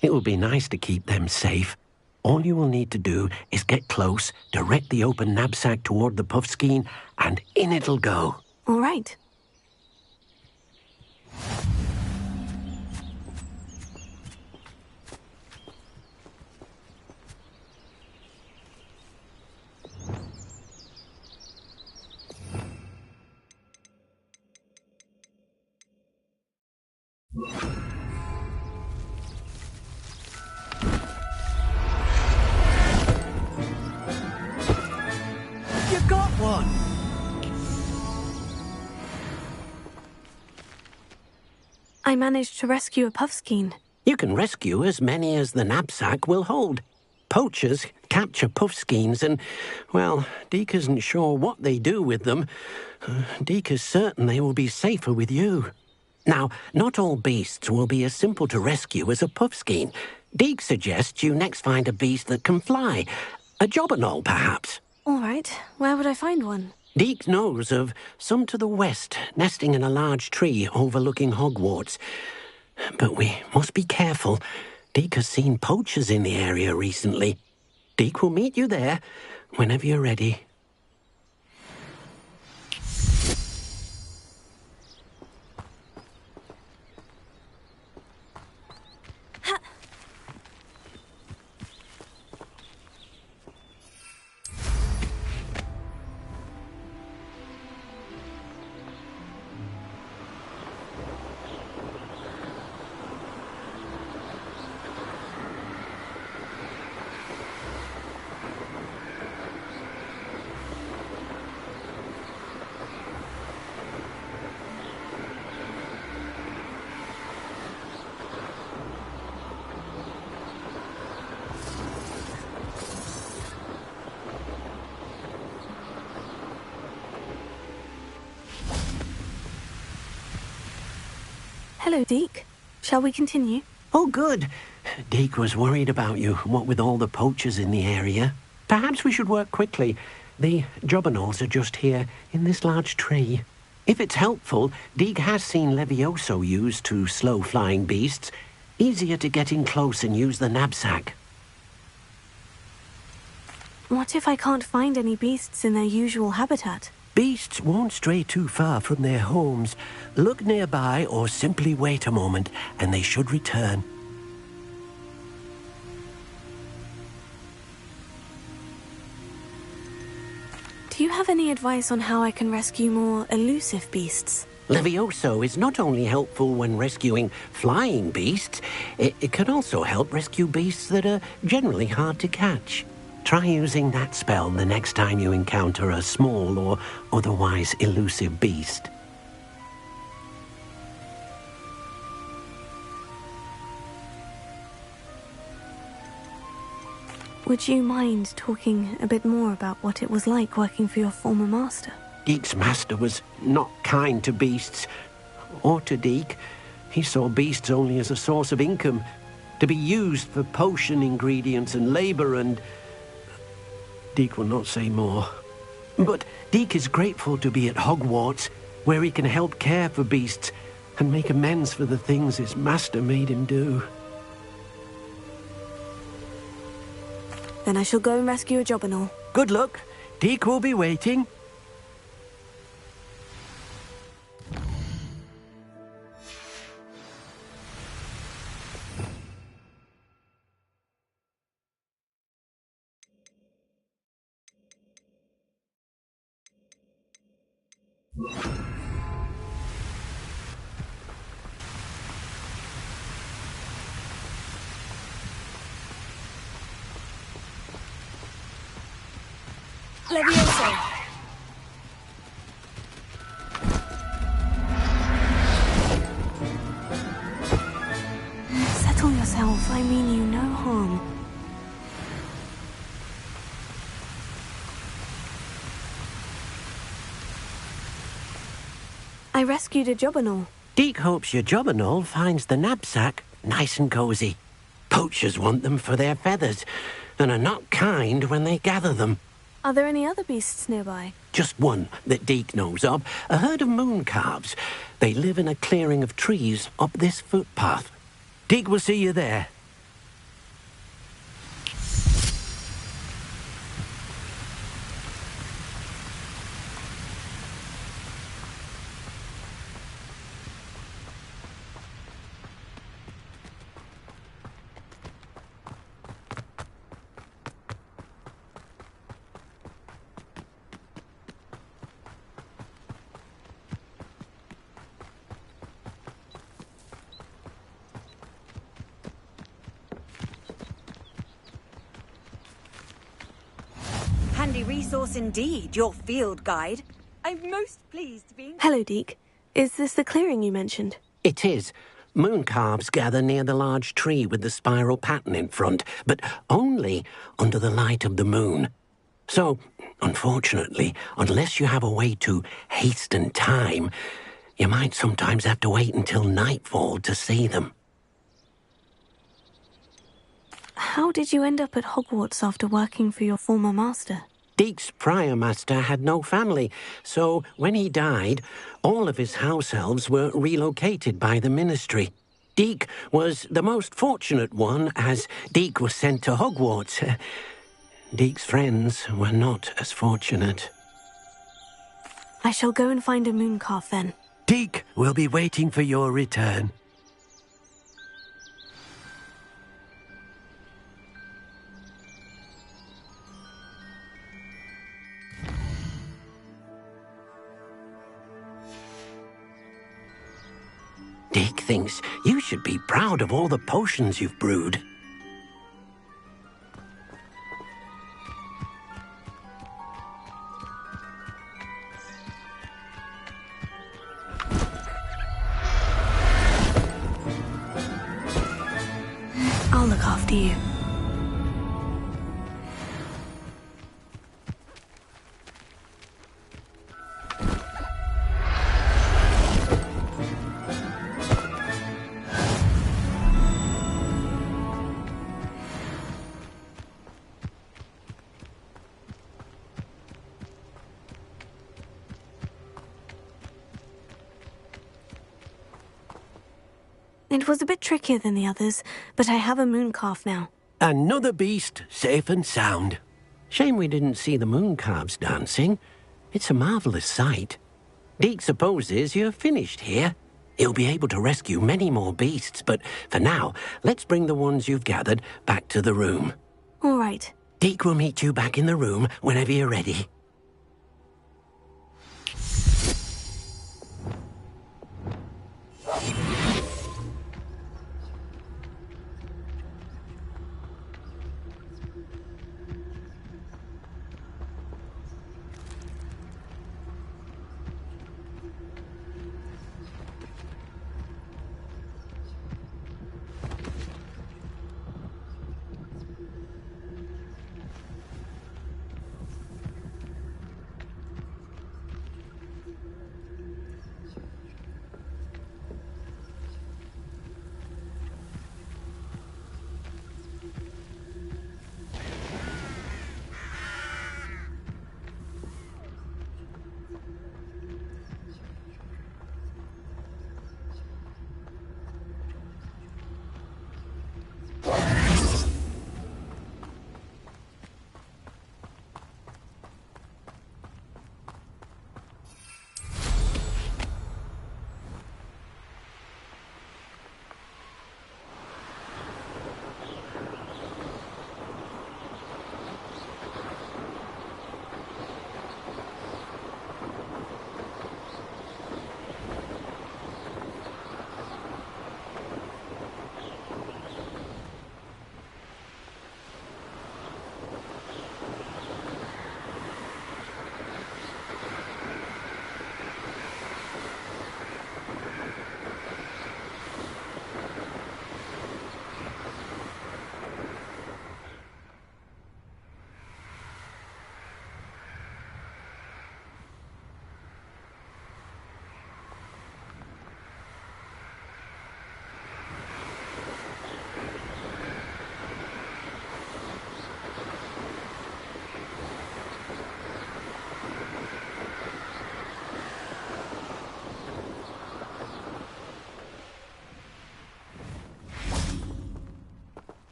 It will be nice to keep them safe. All you will need to do is get close, direct the open knapsack toward the puffskein, and in it'll go. All right. You got one! I managed to rescue a puffskein. You can rescue as many as the knapsack will hold. Poachers capture puffskeins and, well, Deke isn't sure what they do with them. Deke is certain they will be safer with you. Now, not all beasts will be as simple to rescue as a puffskein. Deke suggests you next find a beast that can fly. A jobberknoll, perhaps. All right. Where would I find one? Deke knows of some to the west, nesting in a large tree overlooking Hogwarts. But we must be careful. Deke has seen poachers in the area recently. Deke will meet you there whenever you're ready. Hello, Deke. Shall we continue? Oh, good. Deke was worried about you, what with all the poachers in the area. Perhaps we should work quickly. The jobberknolls are just here, in this large tree. If it's helpful, Deke has seen Levioso used to slow flying beasts. Easier to get in close and use the knapsack. What if I can't find any beasts in their usual habitat? Beasts won't stray too far from their homes. Look nearby or simply wait a moment, and they should return. Do you have any advice on how I can rescue more elusive beasts? Levioso is not only helpful when rescuing flying beasts, it can also help rescue beasts that are generally hard to catch. Try using that spell the next time you encounter a small or otherwise elusive beast. Would you mind talking a bit more about what it was like working for your former master? Deke's master was not kind to beasts, or to Deke. He saw beasts only as a source of income, to be used for potion ingredients and labor, and Deke will not say more. But Deke is grateful to be at Hogwarts, where he can help care for beasts and make amends for the things his master made him do. Then I shall go and rescue a jobberknoll. Good luck. Deke will be waiting. Levioso! Settle yourself. I mean you no harm. I rescued a jobberknoll. Deke hopes your jobberknoll finds the knapsack nice and cozy. Poachers want them for their feathers, and are not kind when they gather them. Are there any other beasts nearby? Just one that Deke knows of, a herd of moon calves. They live in a clearing of trees up this footpath. Deke will see you there. Handy resource indeed, your field guide. I'm most pleased to be... Hello, Deke. Is this the clearing you mentioned? It is. Moon calves gather near the large tree with the spiral pattern in front, but only under the light of the moon. So, unfortunately, unless you have a way to hasten time, you might sometimes have to wait until nightfall to see them. How did you end up at Hogwarts after working for your former master? Deke's prior master had no family, so when he died, all of his house elves were relocated by the ministry. Deke was the most fortunate one, as Deke was sent to Hogwarts. Deke's friends were not as fortunate. I shall go and find a mooncalf then. Deke will be waiting for your return. Deke thinks you should be proud of all the potions you've brewed. I'll look after you. It was a bit trickier than the others, but I have a moon calf now. Another beast, safe and sound. Shame we didn't see the moon calves dancing. It's a marvellous sight. Deke supposes you're finished here. He'll be able to rescue many more beasts, but for now, let's bring the ones you've gathered back to the room. All right. Deke will meet you back in the room whenever you're ready.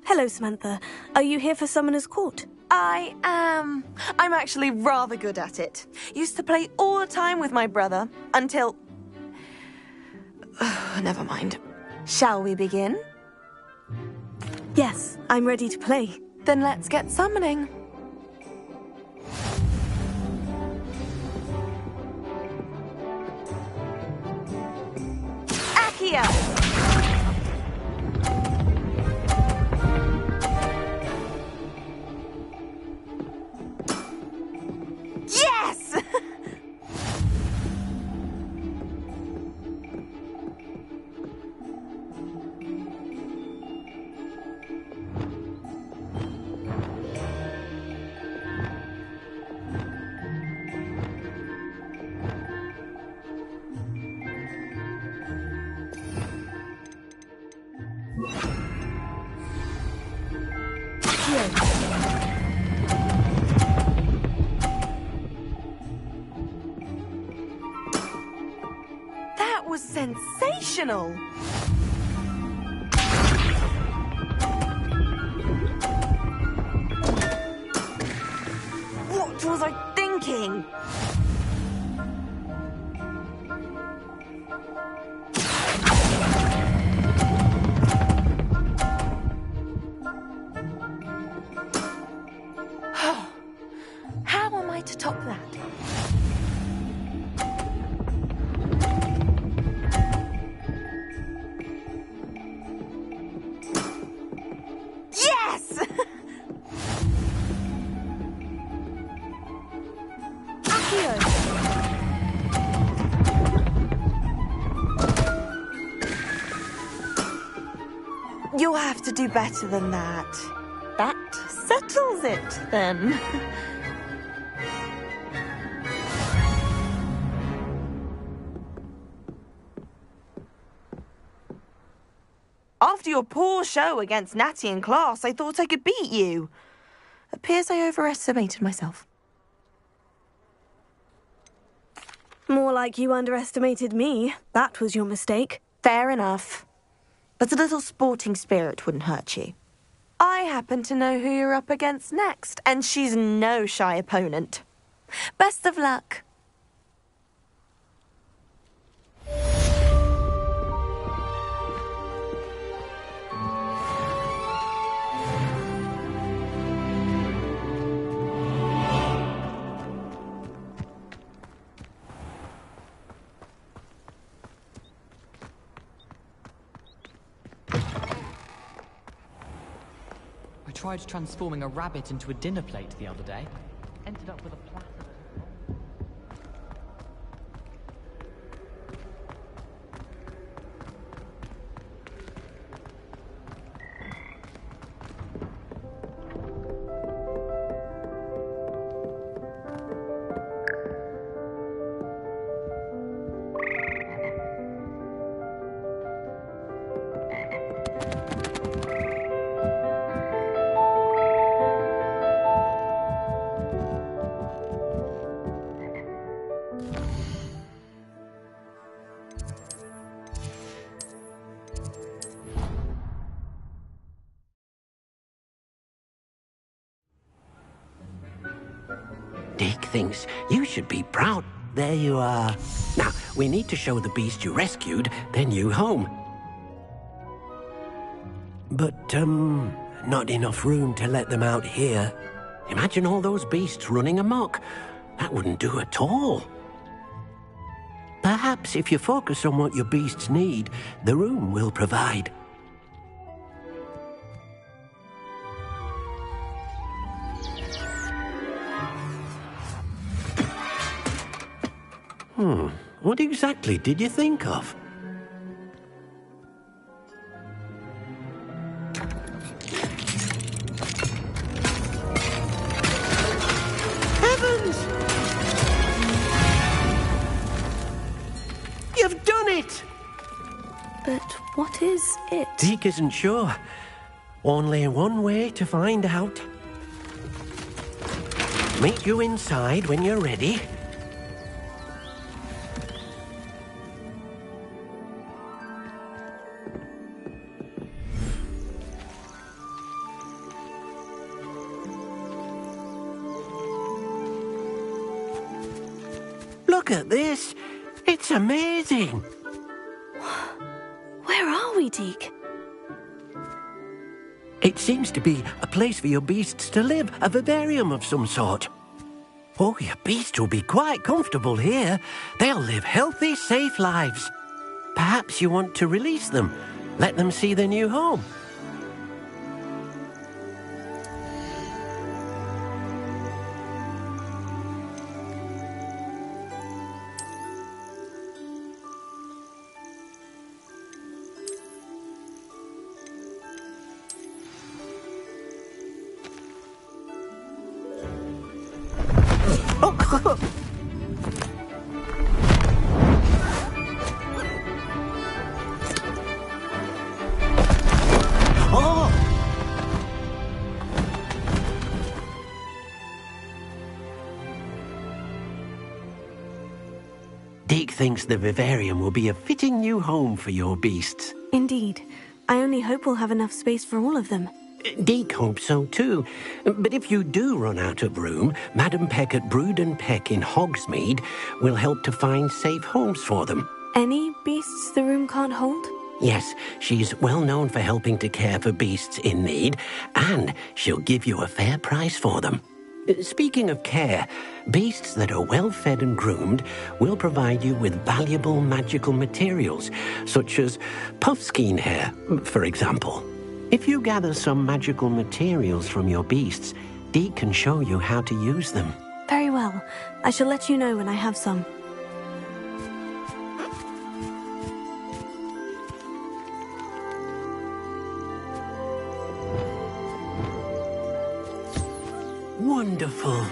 Hello, Samantha. Are you here for Summoner's Court? I am. I'm actually rather good at it. Used to play all the time with my brother, until... never mind. Shall we begin? Yes, I'm ready to play. Then let's get summoning. Accio! Yes! That was sensational! What was I thinking? How am I to top that? Yes! You'll have to do better than that. That settles it, then. after your poor show against Natty in class, I thought I could beat you. Appears I overestimated myself. More like you underestimated me. That was your mistake. Fair enough. But a little sporting spirit wouldn't hurt you. I happen to know who you're up against next, and she's no shy opponent. Best of luck. I tried transforming a rabbit into a dinner plate the other day. Ended up with a platter. Dick thinks you should be proud. There you are. Now, we need to show the beast you rescued their new home. But, not enough room to let them out here. Imagine all those beasts running amok. That wouldn't do at all. Perhaps if you focus on what your beasts need, the room will provide. What exactly did you think of? Heavens! You've done it! But what is it? Deke isn't sure. Only one way to find out. Meet you inside when you're ready. Look at this. It's amazing. Where are we, Deke? It seems to be a place for your beasts to live, a vivarium of some sort. Oh, your beasts will be quite comfortable here. They'll live healthy, safe lives. Perhaps you want to release them, let them see their new home. Deke thinks the vivarium will be a fitting new home for your beasts. Indeed. I only hope we'll have enough space for all of them. Deke hopes so too. But if you do run out of room, Madam Peck at Brood and Peck in Hogsmeade will help to find safe homes for them. Any beasts the room can't hold? Yes, she's well known for helping to care for beasts in need, and she'll give you a fair price for them. Speaking of care, beasts that are well fed and groomed will provide you with valuable magical materials, such as puffskein hair, for example. If you gather some magical materials from your beasts, Deke can show you how to use them. Very well. I shall let you know when I have some. Wonderful.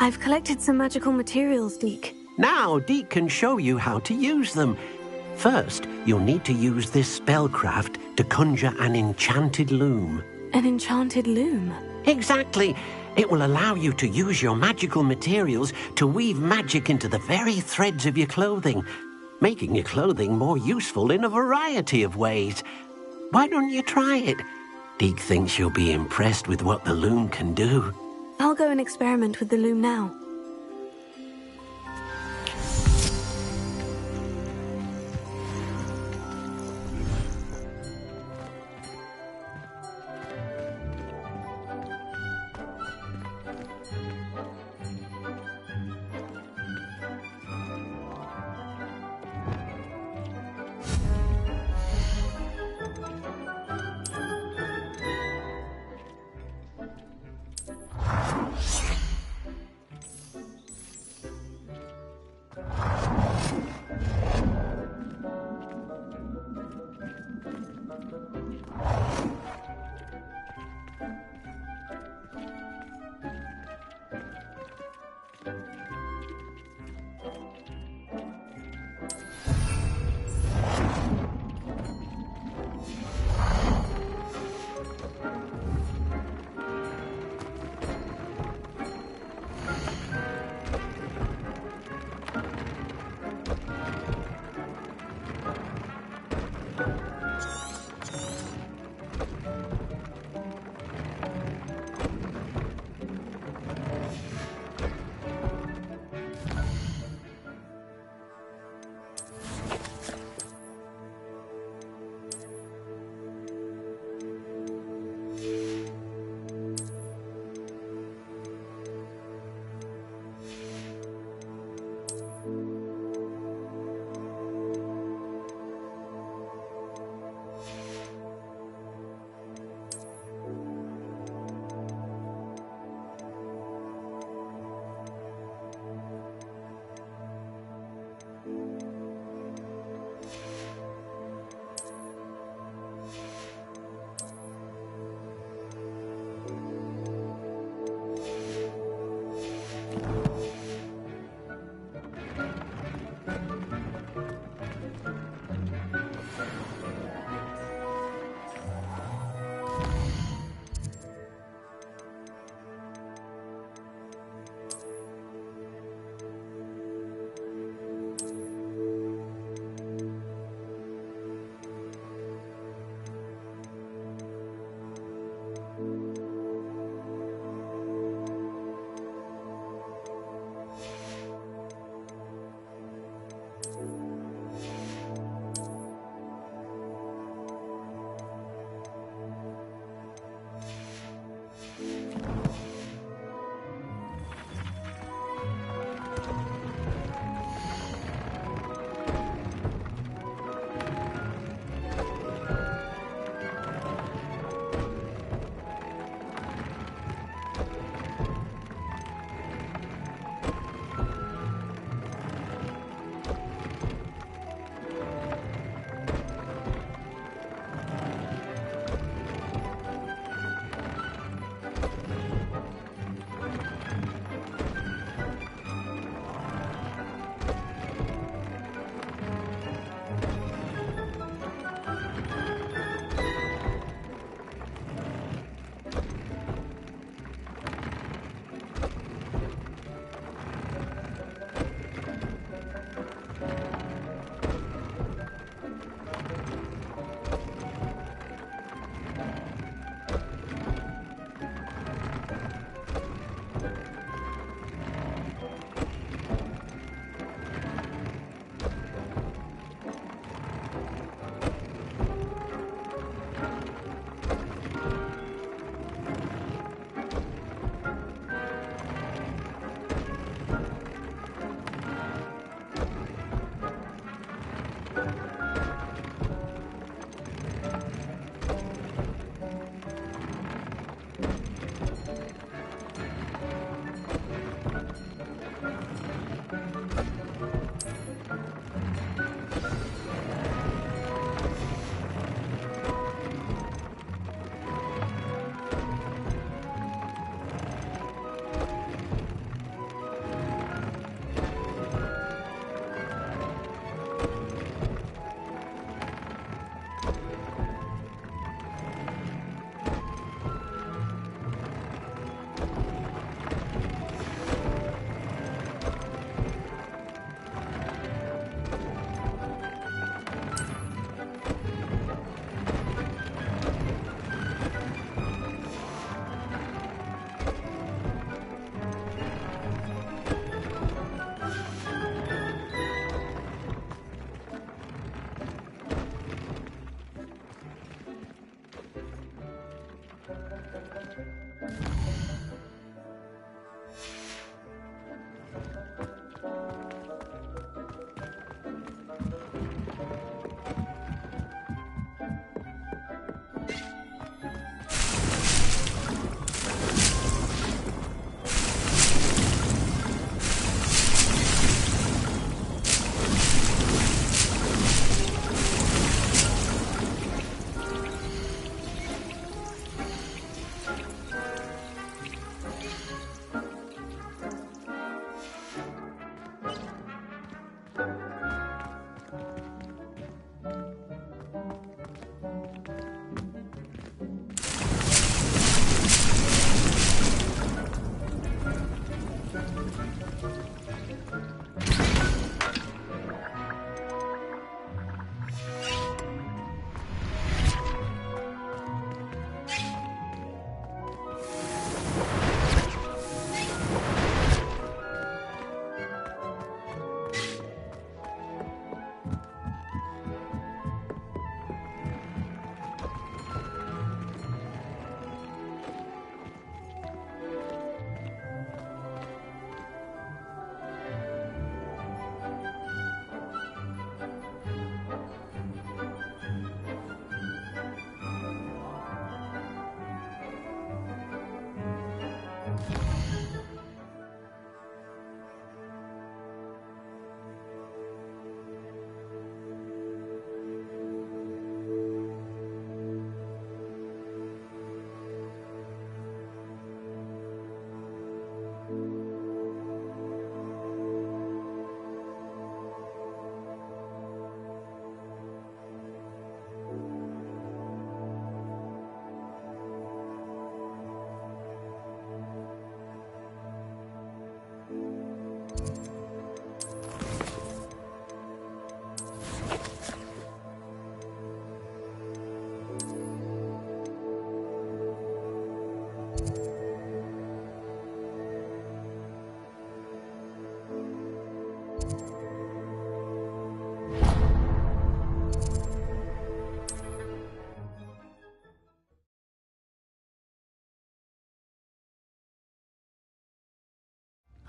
I've collected some magical materials, Deke. Now, Deke can show you how to use them. First, you'll need to use this spellcraft to conjure an enchanted loom. An enchanted loom? Exactly. It will allow you to use your magical materials to weave magic into the very threads of your clothing, making your clothing more useful in a variety of ways. Why don't you try it? Deke thinks you'll be impressed with what the loom can do. I'll go and experiment with the loom now.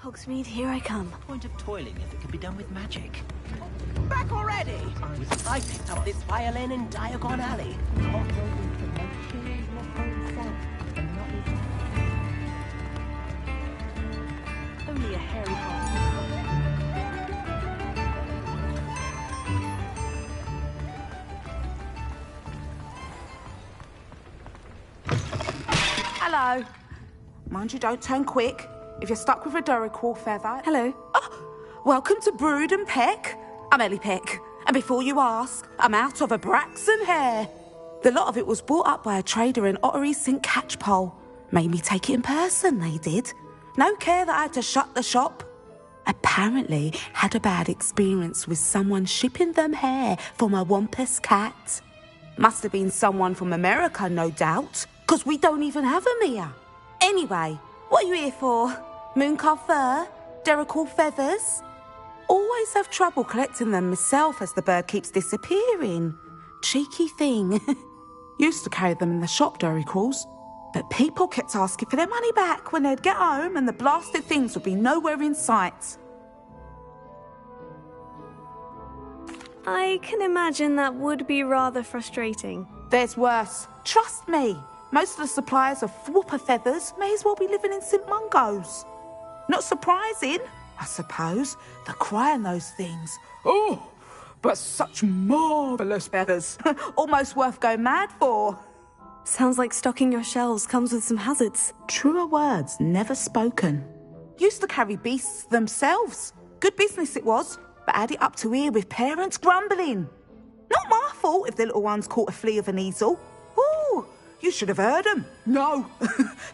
Hogsmeade, here I come. Point of toiling if it could be done with magic. Back already! I picked up this violin in Diagon Alley. Only a hairy Hello. Mind you, don't turn quick. If you're stuck with a Duracell feather... Hello. Oh, welcome to Brood and Peck. I'm Ellie Peck. And before you ask, I'm out of a Braxton hair. The lot of it was bought up by a trader in Ottery St. Catchpole. Made me take it in person, they did. No care that I had to shut the shop. Apparently had a bad experience with someone shipping them hair from a Wampus cat. Must have been someone from America, no doubt, because we don't even have them here. Anyway, what are you here for? Mooncar fur? Duracell feathers? Always have trouble collecting them myself as the bird keeps disappearing. Cheeky thing. Used to carry them in the shop, Duracells, but people kept asking for their money back when they'd get home and the blasted things would be nowhere in sight. I can imagine that would be rather frustrating. There's worse. Trust me. Most of the suppliers of whooper feathers may as well be living in St. Mungo's. Not surprising, I suppose, the cry on those things. Oh, but such marvellous feathers. Almost worth going mad for. Sounds like stocking your shelves comes with some hazards. Truer words never spoken. Used to carry beasts themselves. Good business it was, but had it up to here with parents grumbling. Not my fault if the little ones caught a flea of an easel. Ooh, you should have heard them. No,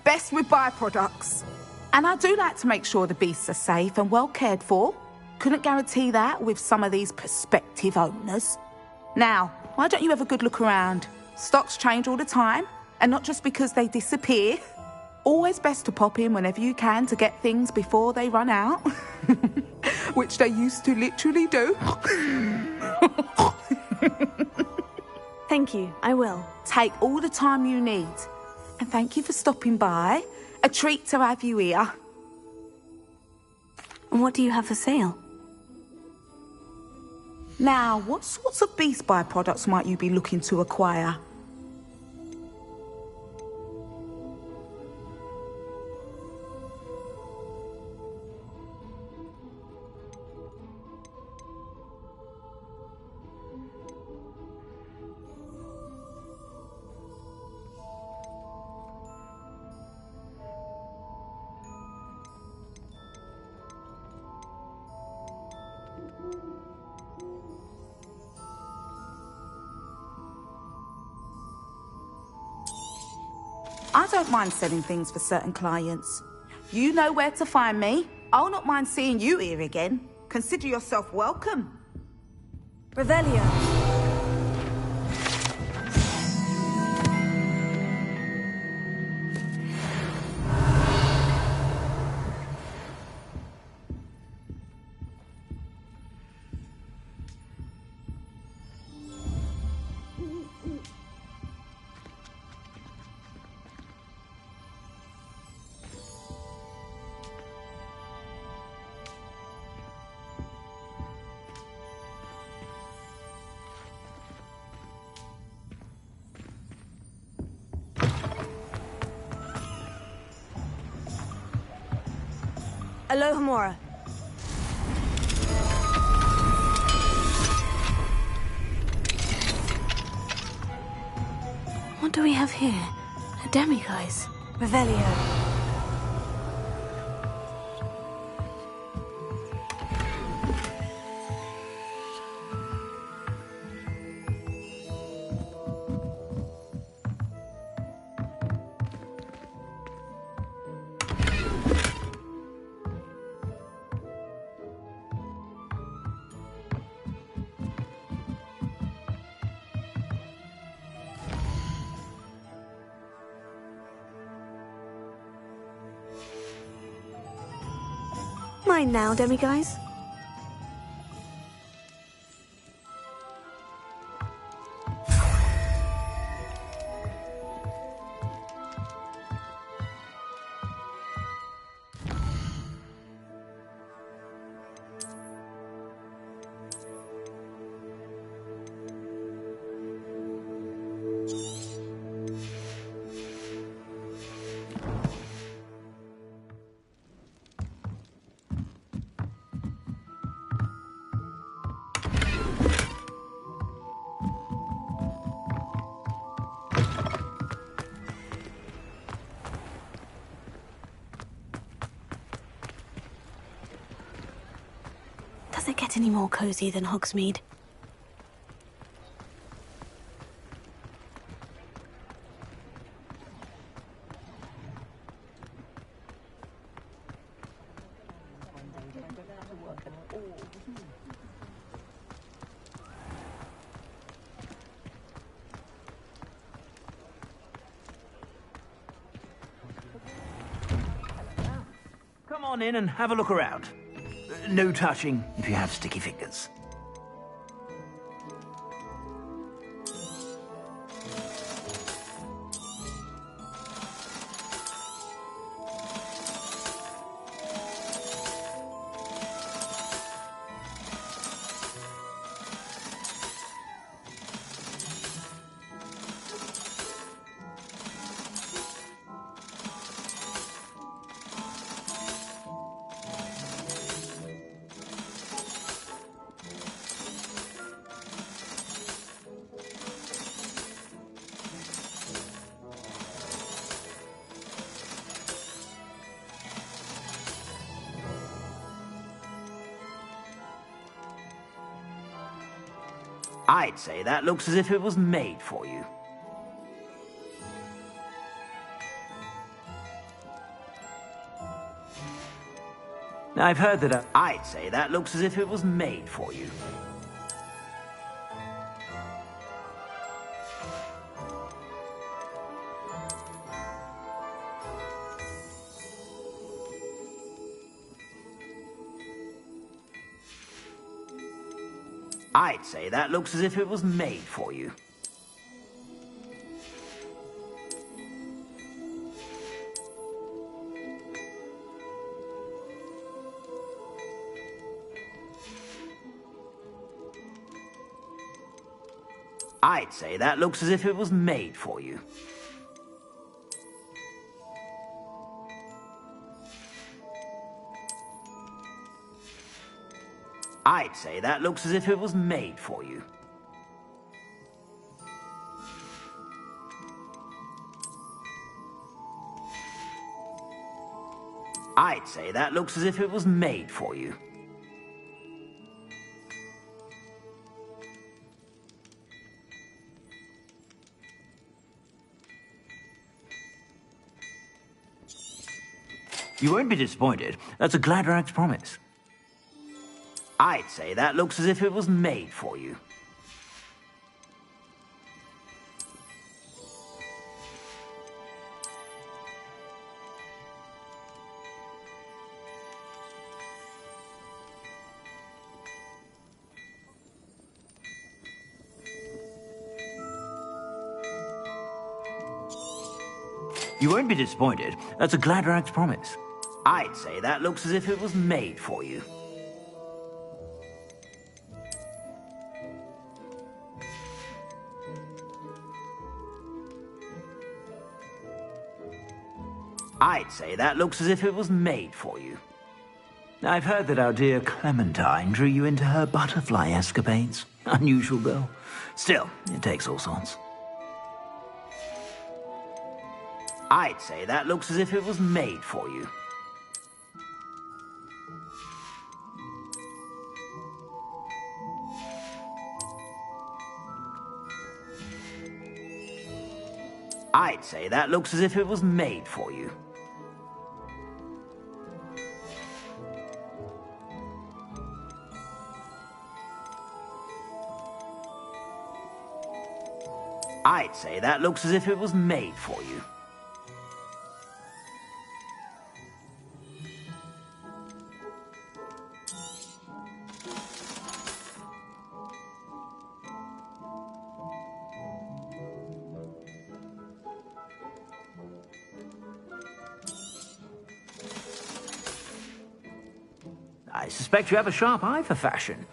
best with byproducts. And I do like to make sure the beasts are safe and well cared for. Couldn't guarantee that with some of these prospective owners. Now, why don't you have a good look around? Stocks change all the time, and not just because they disappear. Always best to pop in whenever you can to get things before they run out. Which they used to literally do. Thank you, I will. Take all the time you need. And thank you for stopping by. A treat to have you here. And what do you have for sale? Now, what sorts of beast byproducts might you be looking to acquire? I don't mind selling things for certain clients. You know where to find me. I'll not mind seeing you here again. Consider yourself welcome. Revelio. Alohomora. What do we have here? A demiguise. Revelio. Mine now, demiguise. get any more cozy than Hogsmeade. Come on in and have a look around. No touching if you have sticky fingers. I'd say that looks as if it was made for you. I've heard that I'd say that looks as if it was made for you. I'd say that looks as if it was made for you. I'd say that looks as if it was made for you. I'd say that looks as if it was made for you. I'd say that looks as if it was made for you. You won't be disappointed. That's a Gladrag's promise. I'd say that looks as if it was made for you. You won't be disappointed. That's a Gladrag's promise. I'd say that looks as if it was made for you. I'd say that looks as if it was made for you. I've heard that our dear Clementine drew you into her butterfly escapades. Unusual girl. Still, it takes all sorts. I'd say that looks as if it was made for you. I'd say that looks as if it was made for you. I'd say that looks as if it was made for you. I suspect you have a sharp eye for fashion.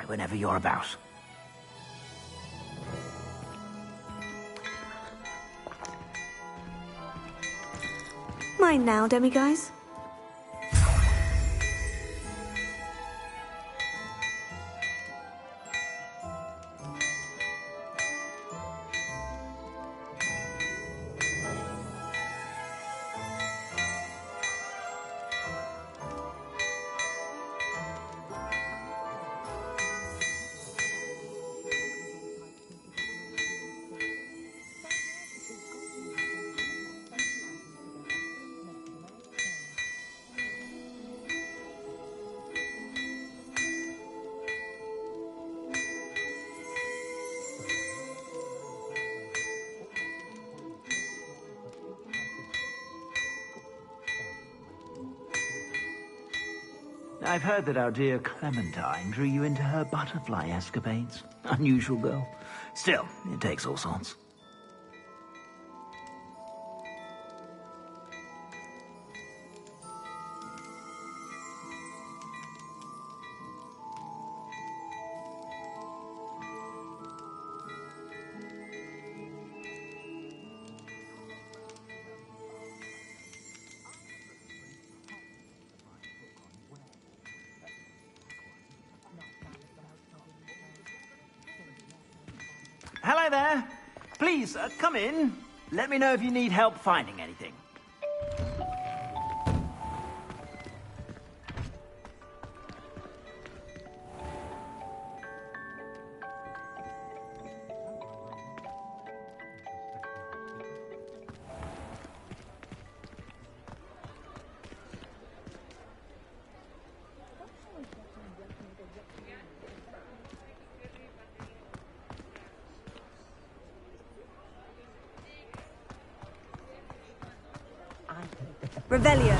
whenever you're about. Mine now, demiguise. I've heard that our dear Clementine drew you into her butterfly escapades. Unusual girl. Still, it takes all sorts. Hello there. Please, come in. Let me know if you need help finding anything. Revelio.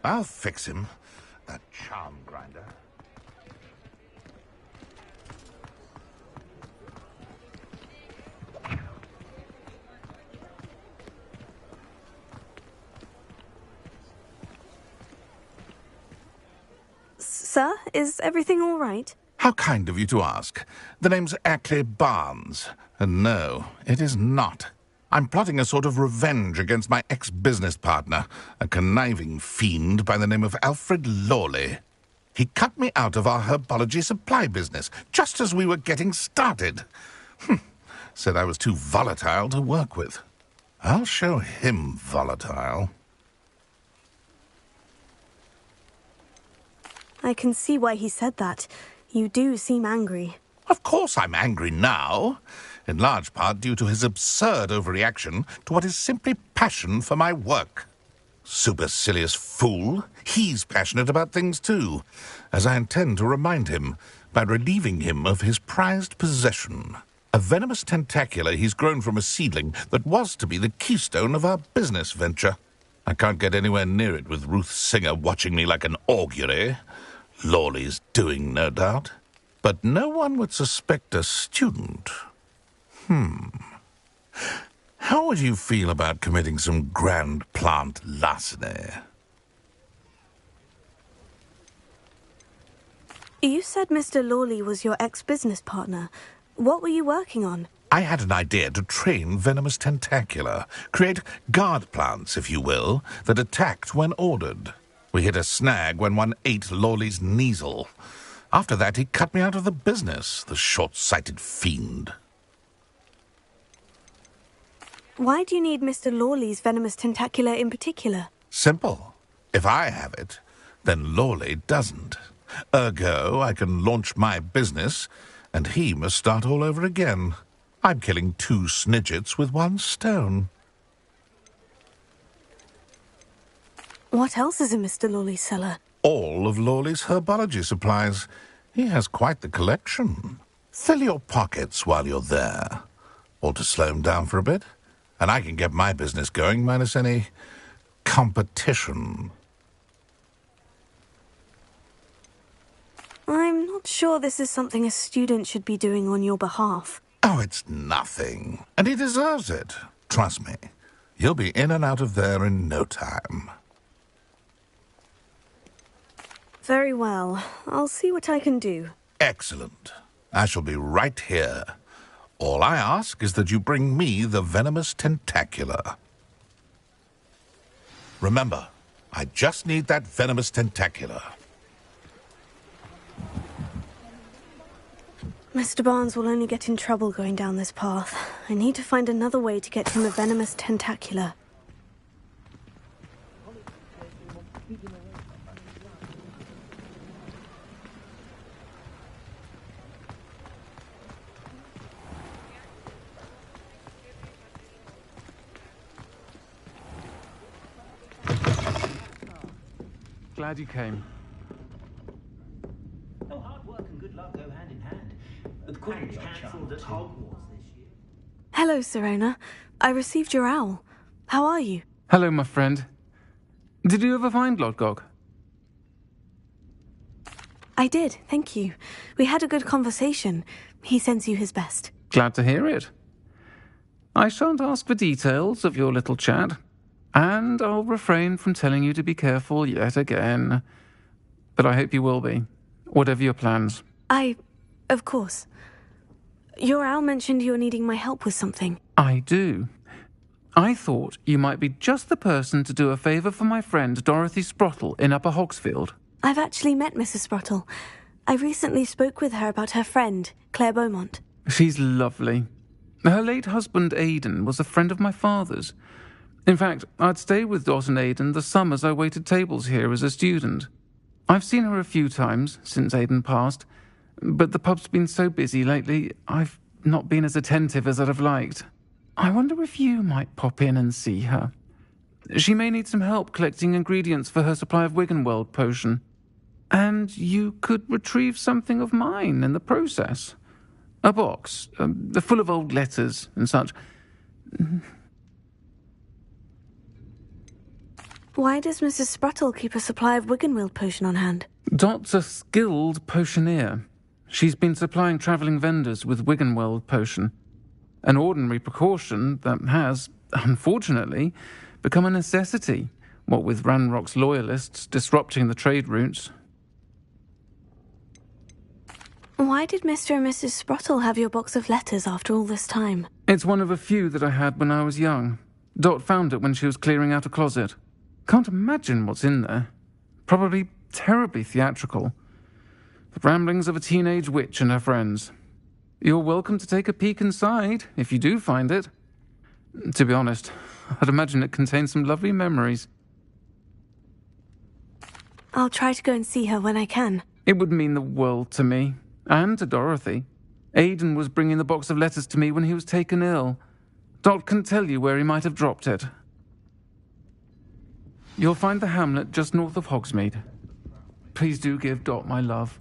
I'll fix him, that charm grinder. Sir, is everything all right? How kind of you to ask. The name's Ackley Barnes. And no, it is not. I'm plotting a sort of revenge against my ex-business partner, a conniving fiend by the name of Alfred Lawley. He cut me out of our herbology supply business, just as we were getting started. Said I was too volatile to work with. I'll show him volatile. I can see why he said that. You do seem angry. Of course I'm angry now, in large part due to his absurd overreaction to what is simply passion for my work. Supercilious fool. He's passionate about things too, as I intend to remind him by relieving him of his prized possession, A venomous tentacular he's grown from a seedling that was to be the keystone of our business venture. I can't get anywhere near it with Ruth Singer watching me like an augury. Lawley's doing, no doubt. But no one would suspect a student. How would you feel about committing some grand plant larceny? You said Mr. Lawley was your ex-business partner. What were you working on? I had an idea to train venomous tentacula, create guard plants, if you will, that attacked when ordered. We hit a snag when one ate Lawley's Kneasel. After that, he cut me out of the business, the short-sighted fiend. Why do you need Mr. Lawley's venomous tentacula in particular? Simple. If I have it, then Lawley doesn't. Ergo, I can launch my business, and he must start all over again. I'm killing 2 snidgets with 1 stone. What else is in Mr. Lawley's cellar? All of Lawley's herbology supplies. He has quite the collection. Fill your pockets while you're there. Or to slow him down for a bit, and I can get my business going minus any competition. I'm not sure this is something a student should be doing on your behalf. Oh, it's nothing. And he deserves it. Trust me. You'll be in and out of there in no time. Very well. I'll see what I can do. Excellent. I shall be right here. All I ask is that you bring me the venomous tentacula. Remember, I just need that venomous tentacula. Mr. Barnes will only get in trouble going down this path. I need to find another way to get him a venomous tentacula. Glad you came. Oh, hard work and good luck go hand in hand. But the quiz cancelled at Hogwarts this year. Hello, Serona. I received your owl. How are you? Hello, my friend. Did you ever find Lodgog? I did, thank you. We had a good conversation. He sends you his best. Glad to hear it. I shan't ask for details of your little chat, and I'll refrain from telling you to be careful yet again. But I hope you will be, whatever your plans. Of course. Your owl mentioned you're needing my help with something. I do. I thought you might be just the person to do a favour for my friend Dorothy Sprottle in Upper Hogsfield. I've actually met Mrs. Sprottle. I recently spoke with her about her friend, Claire Beaumont. She's lovely. Her late husband Aidan was a friend of my father's. In fact, I'd stay with Dot and Aidan the summers I waited tables here as a student. I've seen her a few times since Aidan passed, but the pub's been so busy lately, I've not been as attentive as I'd have liked. I wonder if you might pop in and see her. She may need some help collecting ingredients for her supply of Wiggenweld potion. And you could retrieve something of mine in the process. A box, full of old letters and such. Why does Mrs. Sprottle keep a supply of Wiggenweld potion on hand? Dot's a skilled potioneer. She's been supplying travelling vendors with Wiggenweld potion. An ordinary precaution that has, unfortunately, become a necessity, what with Ranrock's loyalists disrupting the trade routes. Why did Mr. and Mrs. Sprottle have your box of letters after all this time? It's one of a few that I had when I was young. Dot found it when she was clearing out a closet. Can't imagine what's in there. Probably terribly theatrical. The ramblings of a teenage witch and her friends. You're welcome to take a peek inside, if you do find it. To be honest, I'd imagine it contains some lovely memories. I'll try to go and see her when I can. It would mean the world to me, and to Dorothy. Aidan was bringing the box of letters to me when he was taken ill. Dot can tell you where he might have dropped it. You'll find the hamlet just north of Hogsmeade. Please do give Dot my love.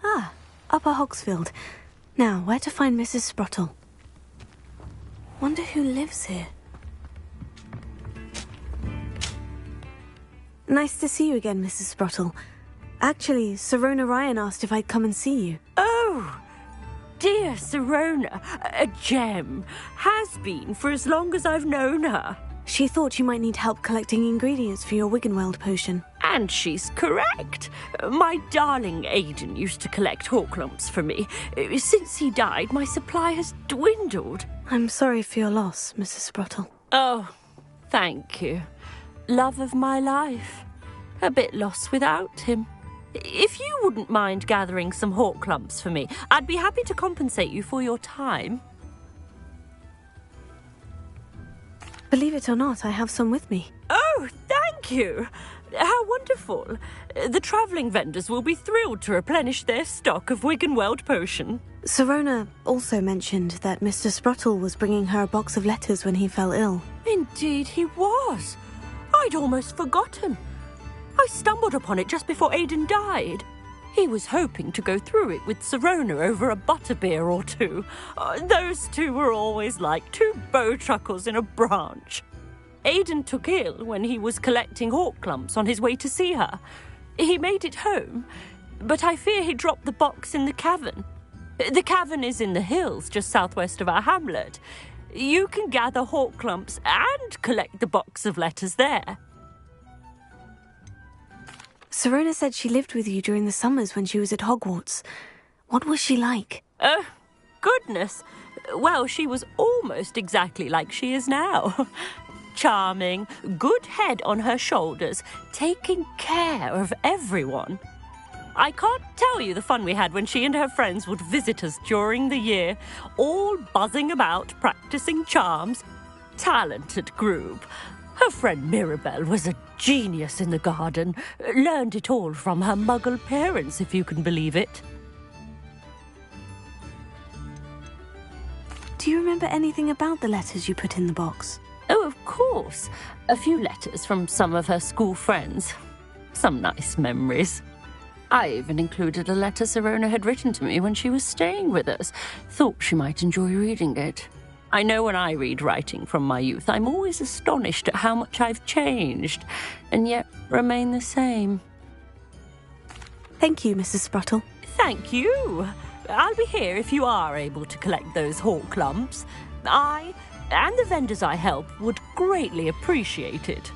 Ah, Upper Hogsfield. Now, where to find Mrs. Sprottle? Wonder who lives here. Nice to see you again, Mrs. Sprottle. Actually, Sirona Ryan asked if I'd come and see you. Oh, dear Sirona, a gem. Has been for as long as I've known her. She thought you might need help collecting ingredients for your Wiggenweld potion. And she's correct. My darling Aidan used to collect Horklumps for me. Since he died, my supply has dwindled. I'm sorry for your loss, Mrs. Sprottle. Oh, thank you. Love of my life. A bit lost without him. If you wouldn't mind gathering some Horklumps for me, I'd be happy to compensate you for your time. Believe it or not, I have some with me. Oh, thank you. How wonderful. The travelling vendors will be thrilled to replenish their stock of Wiggenweld potion. Sirona also mentioned that Mr. Sprottle was bringing her a box of letters when he fell ill. Indeed he was. I'd almost forgotten. I stumbled upon it just before Aidan died. He was hoping to go through it with Sirona over a butterbeer or two. Those two were always like two bowtruckles in a branch. Aidan took ill when he was collecting Horklumps on his way to see her. He made it home, but I fear he dropped the box in the cavern. The cavern is in the hills just southwest of our hamlet. You can gather Horklumps and collect the box of letters there. Sirona said she lived with you during the summers when she was at Hogwarts. What was she like? Oh, goodness. Well, she was almost exactly like she is now. Charming, good head on her shoulders, taking care of everyone. I can't tell you the fun we had when she and her friends would visit us during the year, all buzzing about, practicing charms. Talented group. Her friend Mirabelle was a genius in the garden. Learned it all from her muggle parents, if you can believe it. Do you remember anything about the letters you put in the box? Oh, of course. A few letters from some of her school friends. Some nice memories. I even included a letter Sirona had written to me when she was staying with us. Thought she might enjoy reading it. I know when I read writing from my youth, I'm always astonished at how much I've changed, and yet remain the same. Thank you, Mrs. Sprottle. Thank you. I'll be here if you are able to collect those Horklumps. I and the vendors I help would greatly appreciate it.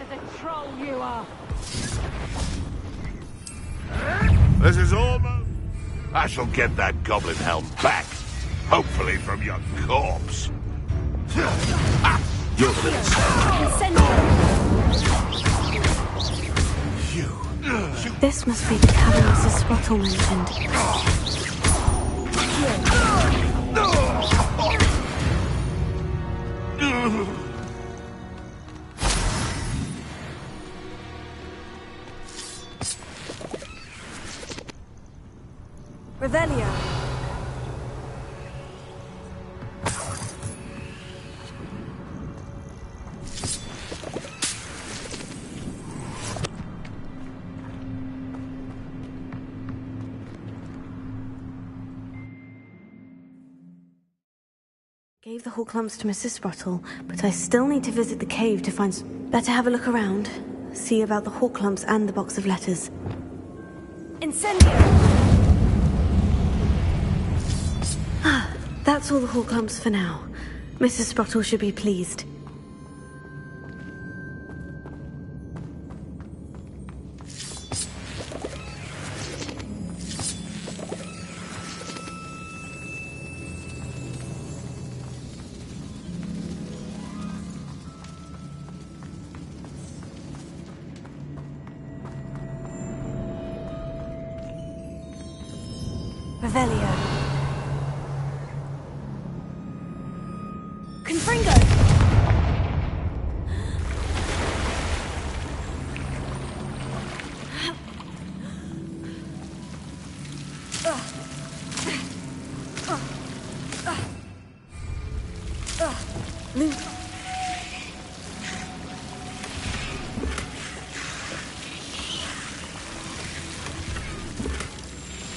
the troll you are! This is almost... I shall get that goblin helm back. Hopefully from your corpse. Your little This must be the cabin Mrs. Sprottle mentioned. Revelio. Gave the whole clumps to Mrs. Sprottle, but I still need to visit the cave to find... Better have a look around. See about the hawk clumps and the box of letters. Incendio! Ah, that's all the hawk clumps for now. Mrs. Sprottle should be pleased. Revelio. Confringo!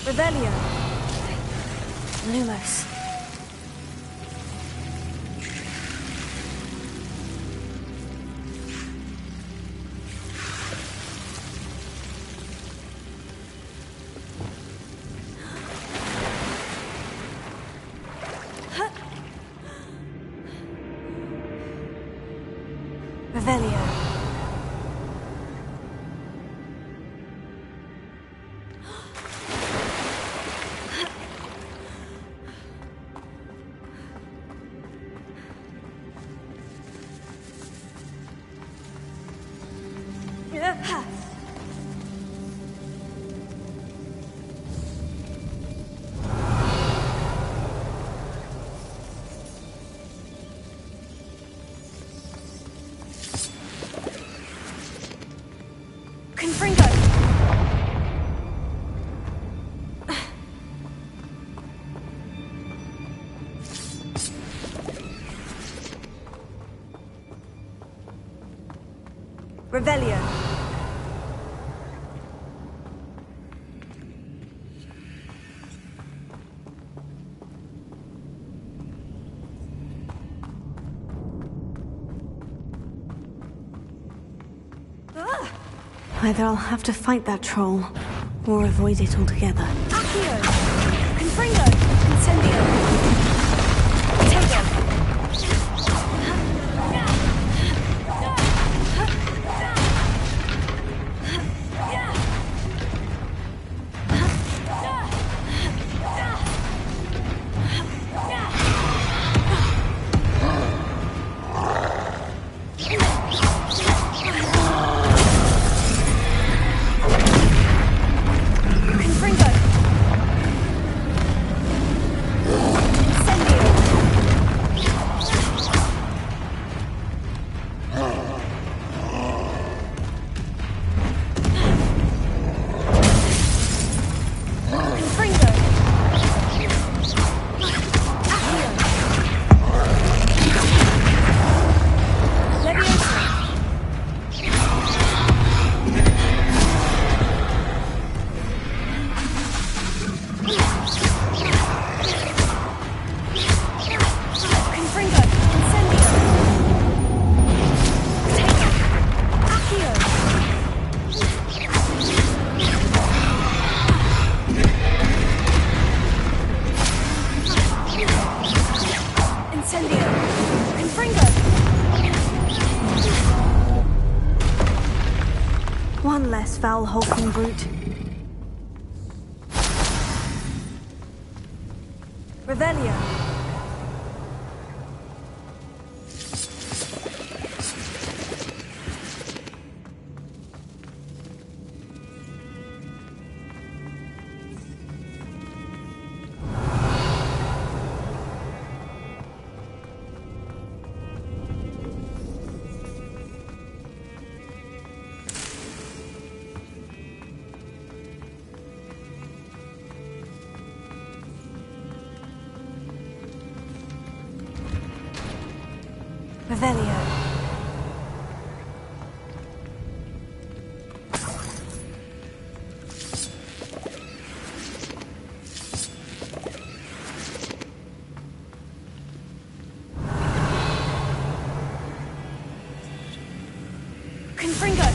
Revelio. Lumos. Revelio. Confringo! Revelio. Either I'll have to fight that troll, or avoid it altogether. Accio! Confringo! Incendio! Tego! Confringo! foul, hulking brute. Revelio. Revelio. Confringo.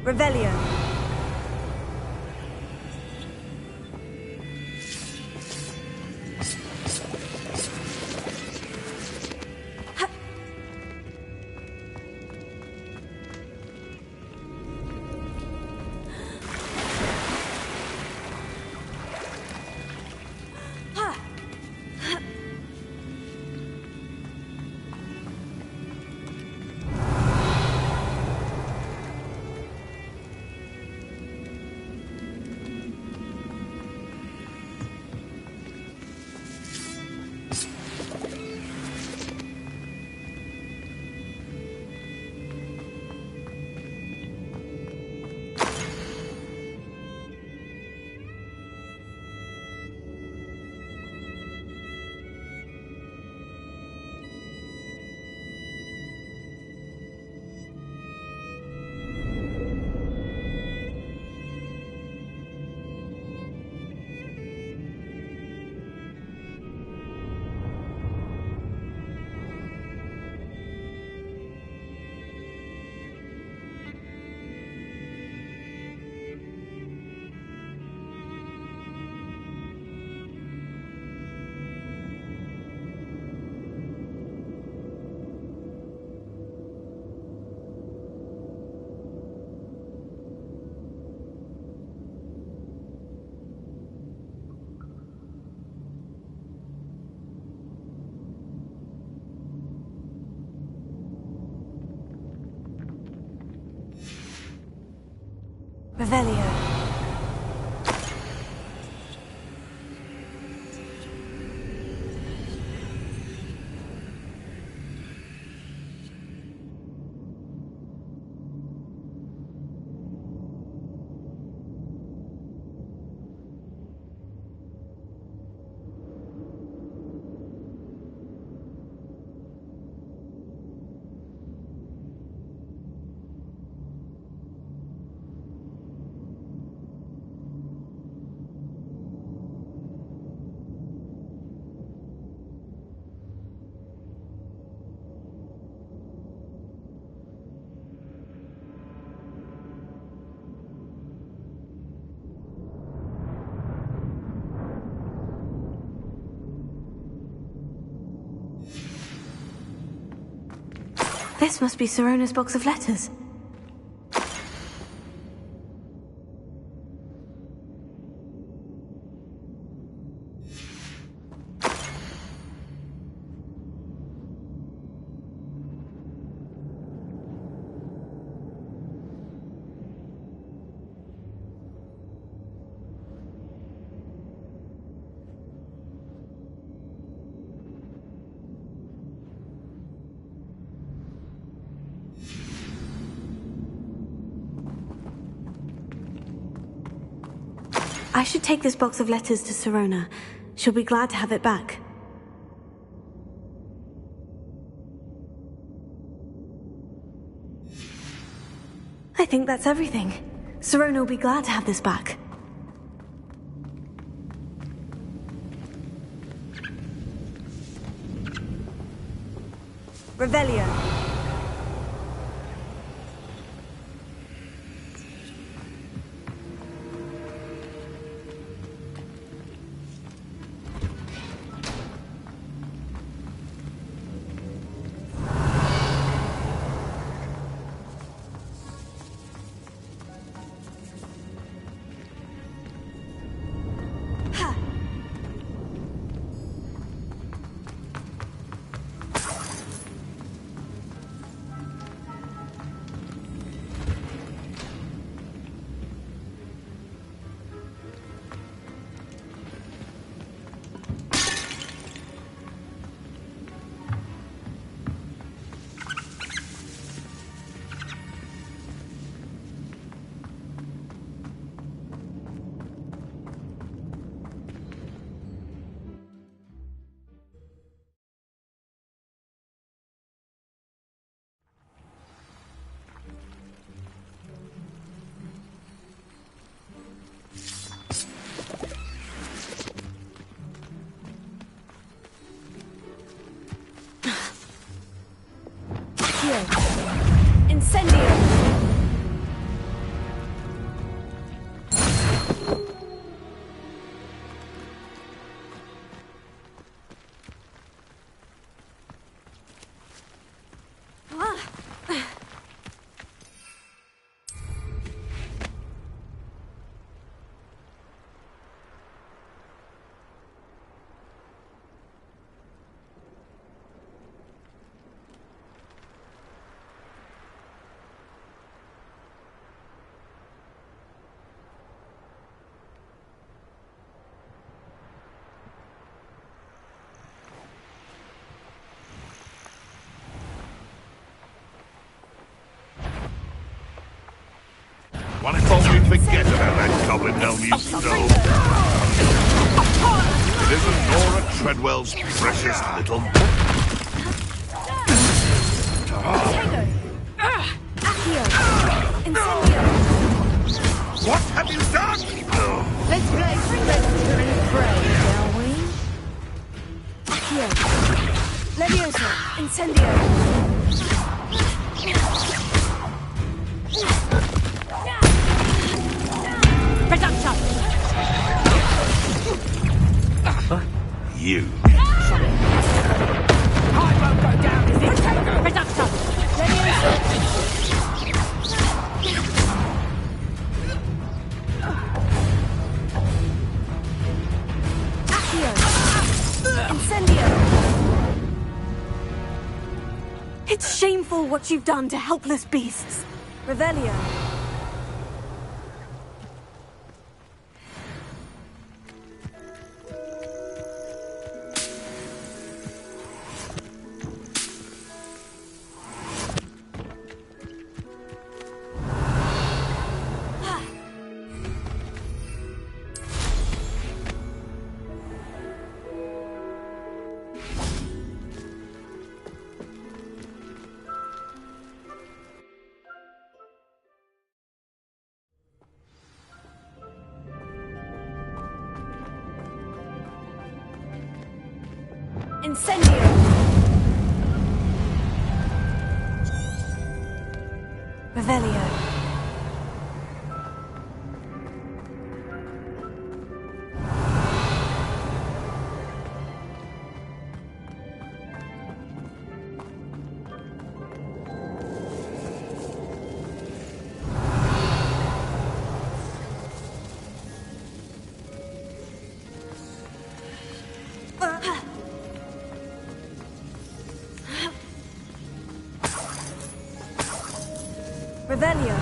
Revelio. Revelio. This must be Sirona's box of letters. I should take this box of letters to Sirona. She'll be glad to have it back. I think that's everything. Serona will be glad to have this back. Revelio. Incendio! What if only you'd forget about that goblin helm you stole? It isn't Nora Treadwell's precious little... What have you done? Let's play Sylvester and pray, shall we? Accio. Leviosa. Incendio. Reduction! You. I won't go down as it. Reduction! Leviosa! Incendio! It's shameful what you've done to helpless beasts. Revelio. Incendio! Revelio. Revelio.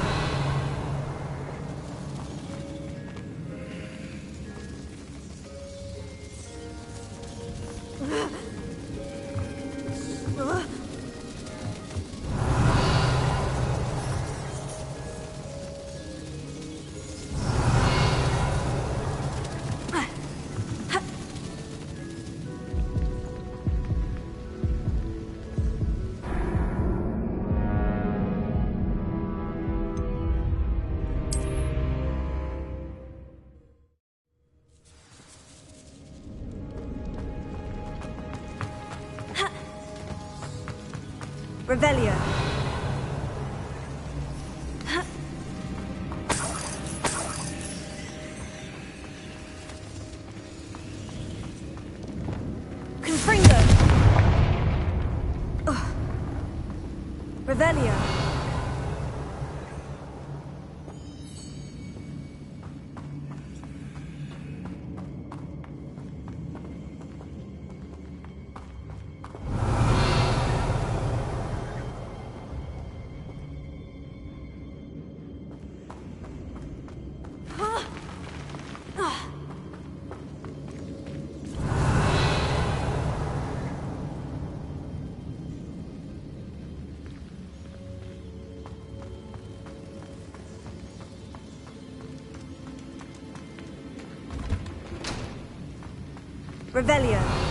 Revelio. Confringo. Revelio. Revelio.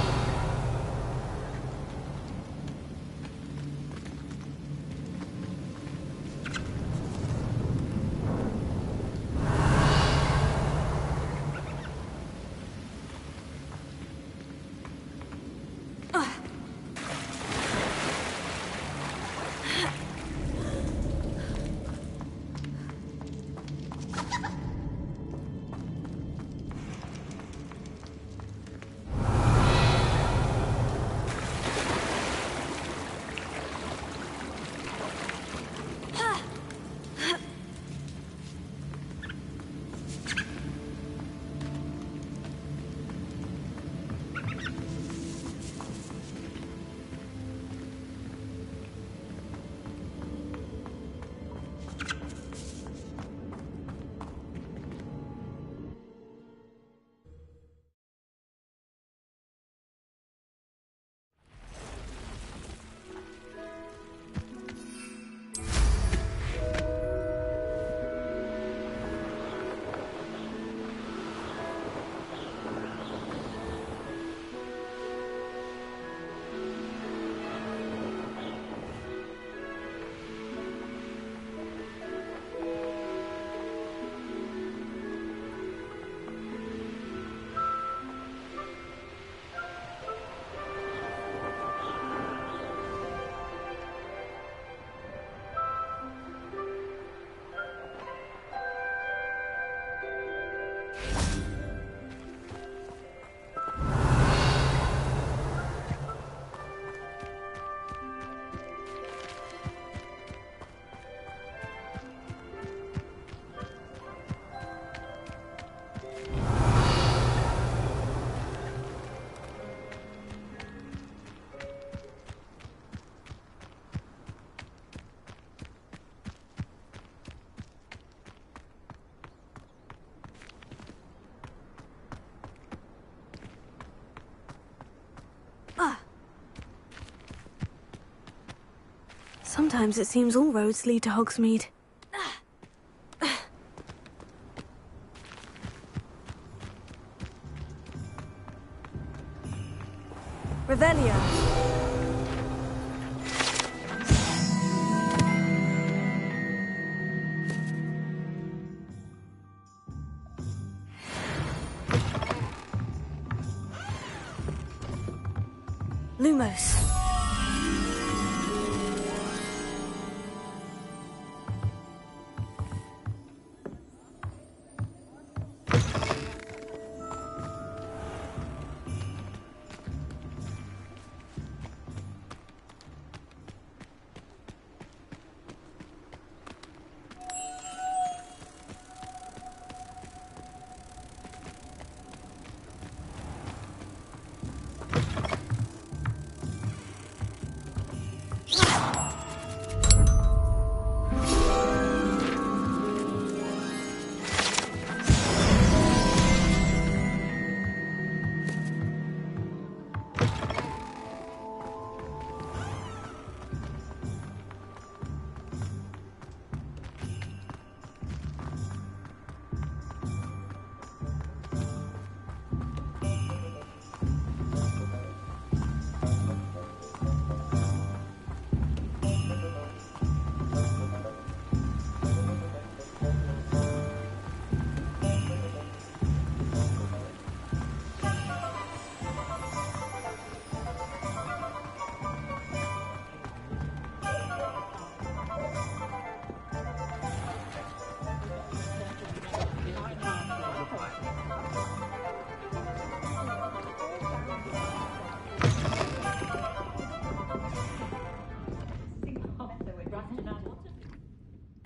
Sometimes it seems all roads lead to Hogsmeade. Revelio. Lumos.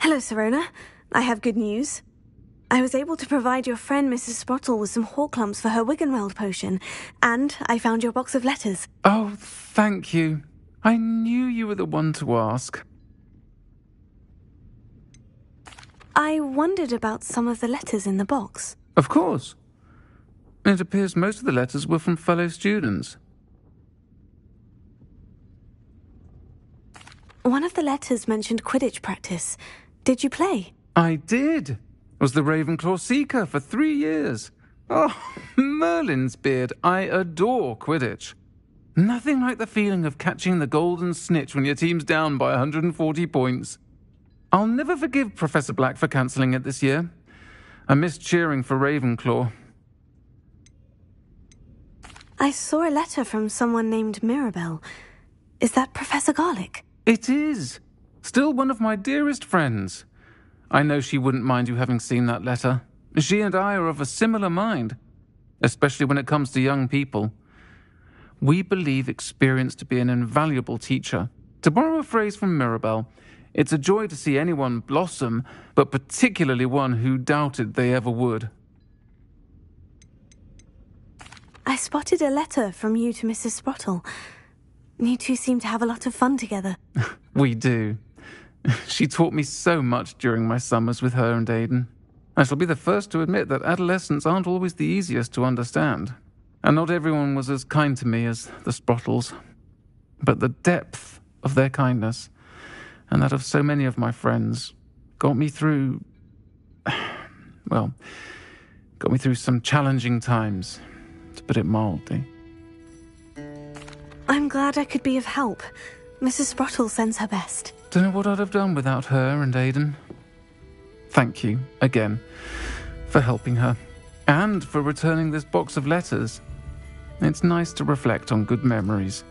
Hello, Serona. I have good news. I was able to provide your friend Mrs. Sprottle with some Horklumps for her Wiggenweld potion, and I found your box of letters. Oh, thank you. I knew you were the one to ask. I wondered about some of the letters in the box. Of course. It appears most of the letters were from fellow students. One of the letters mentioned Quidditch practice. Did you play? I did. Was the Ravenclaw Seeker for 3 years. Oh, Merlin's beard. I adore Quidditch. Nothing like the feeling of catching the golden snitch when your team's down by 140 points. I'll never forgive Professor Black for cancelling it this year. I missed cheering for Ravenclaw. I saw a letter from someone named Mirabelle. Is that Professor Garlick? It is. Still one of my dearest friends. I know she wouldn't mind you having seen that letter. She and I are of a similar mind, especially when it comes to young people. We believe experience to be an invaluable teacher. To borrow a phrase from Mirabelle, it's a joy to see anyone blossom, but particularly one who doubted they ever would. I spotted a letter from you to Mrs. Sprottle. You two seem to have a lot of fun together. We do. She taught me so much during my summers with her and Aidan. I shall be the first to admit that adolescents aren't always the easiest to understand. And not everyone was as kind to me as the Sprottles. But the depth of their kindness, and that of so many of my friends, got me through... well, got me through some challenging times, to put it mildly. I'm glad I could be of help. Mrs. Sprottle sends her best. Don't know what I'd have done without her and Aidan. Thank you, again, for helping her, and for returning this box of letters. It's nice to reflect on good memories.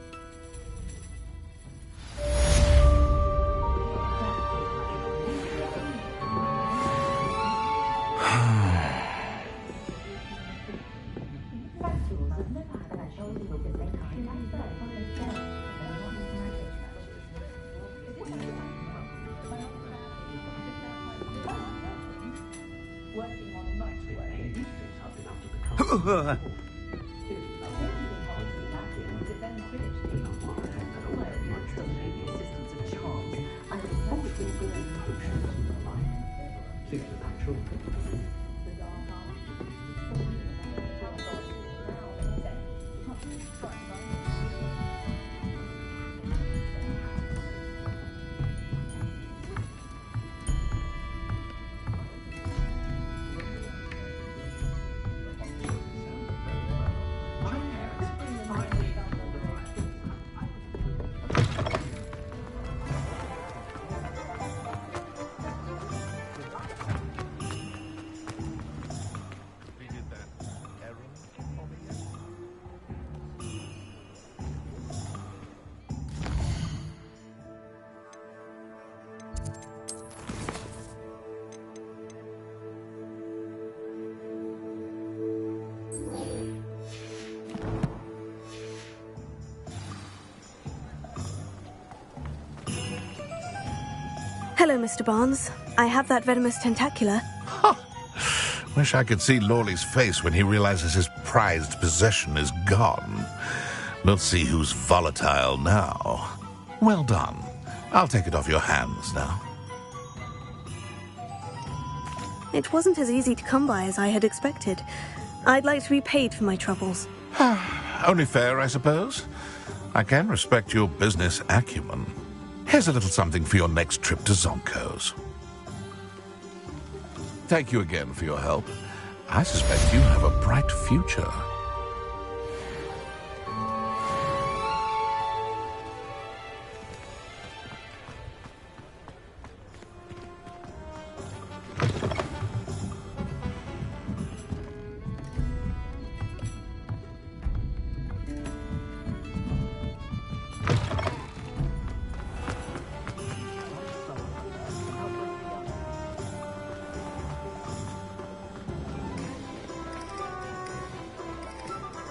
Hello, Mr. Barnes. I have that venomous tentacula. Wish I could see Lawley's face when he realizes his prized possession is gone. We'll see who's volatile now. Well done. I'll take it off your hands now. It wasn't as easy to come by as I had expected. I'd like to be paid for my troubles. Only fair, I suppose. I can respect your business acumen. Here's a little something for your next trip to Zonko's. Thank you again for your help. I suspect you have a bright future.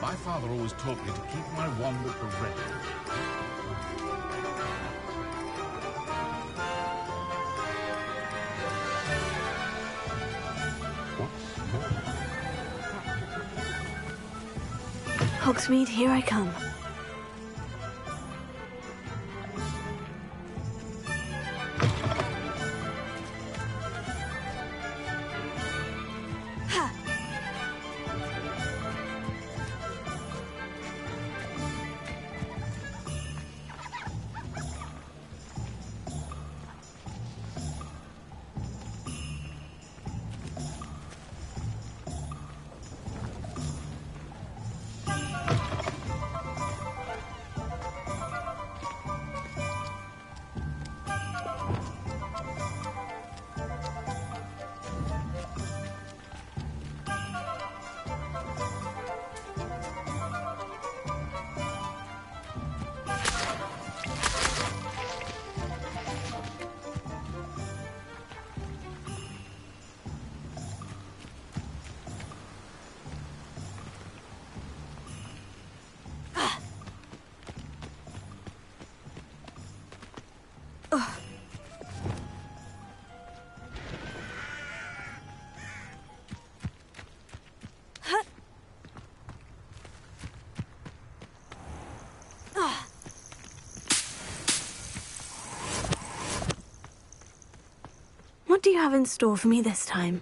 My father always taught me to keep my wand at the ready. Hogsmeade, here I come. What do you have in store for me this time?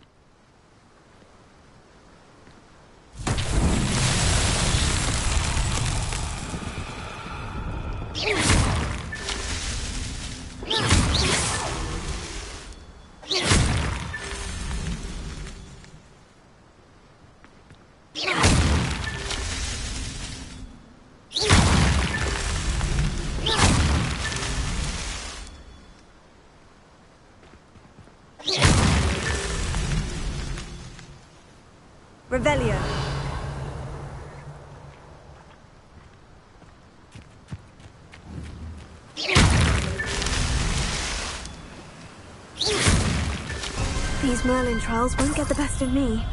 Revelio. These Merlin trials won't get the best of me.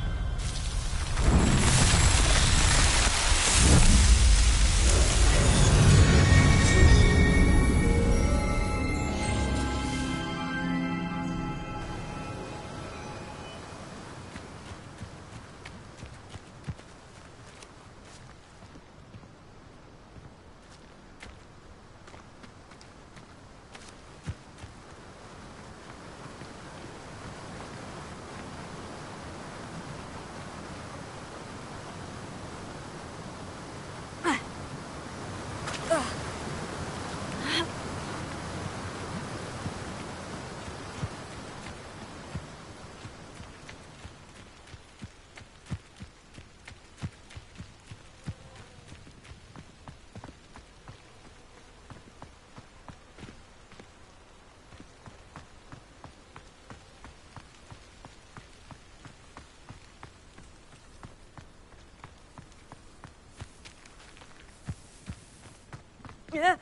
Yeah.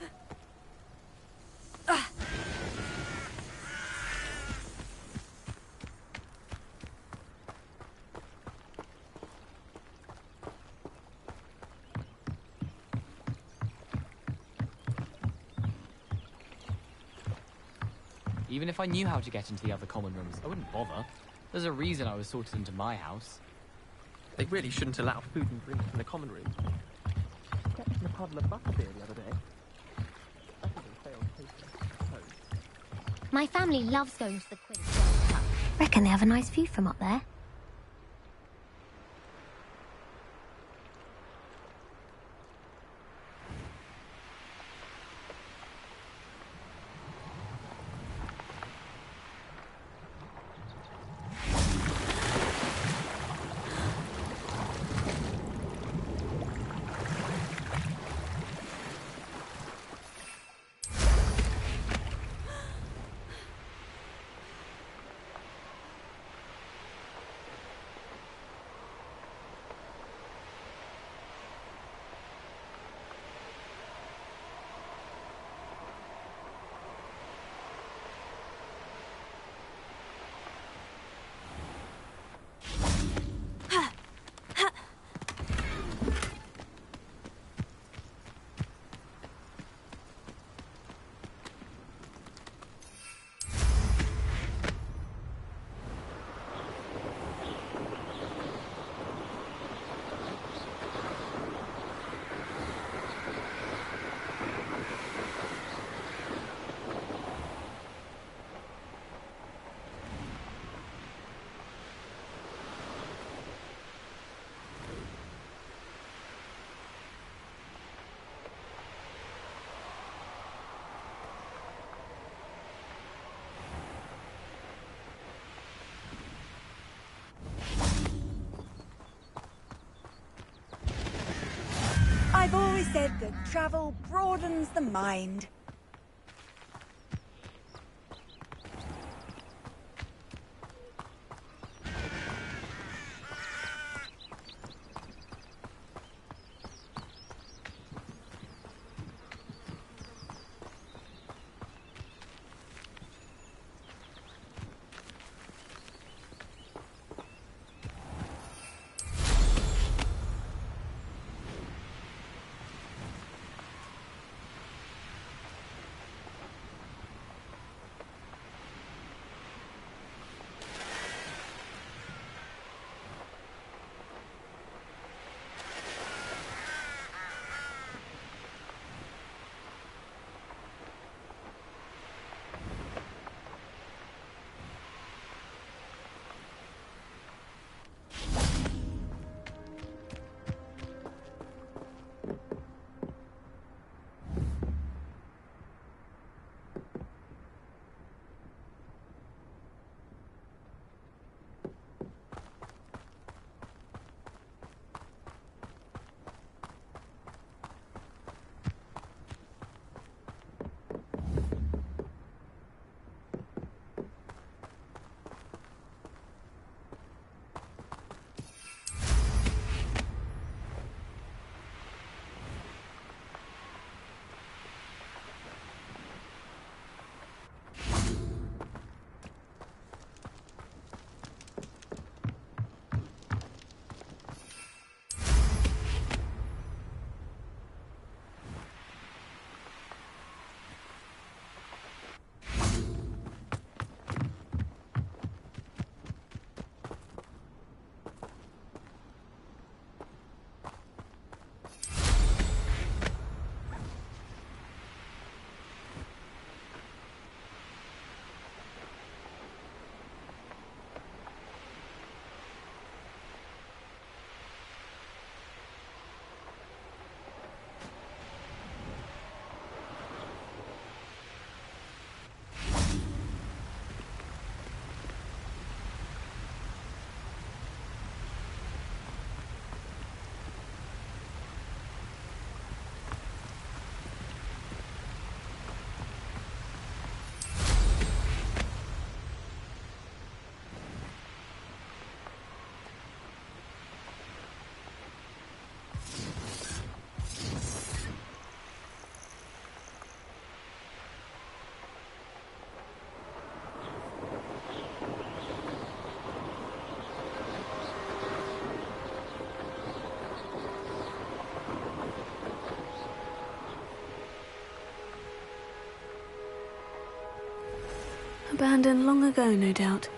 Even if I knew how to get into the other common rooms, I wouldn't bother. There's a reason I was sorted into my house. They really shouldn't allow food and drink in the common room. Kept in a puddle of butterbeer the other day. My family loves going to the Quiz World Cup. Reckon they have a nice view from up there. said that travel broadens the mind. Abandoned long ago, no doubt.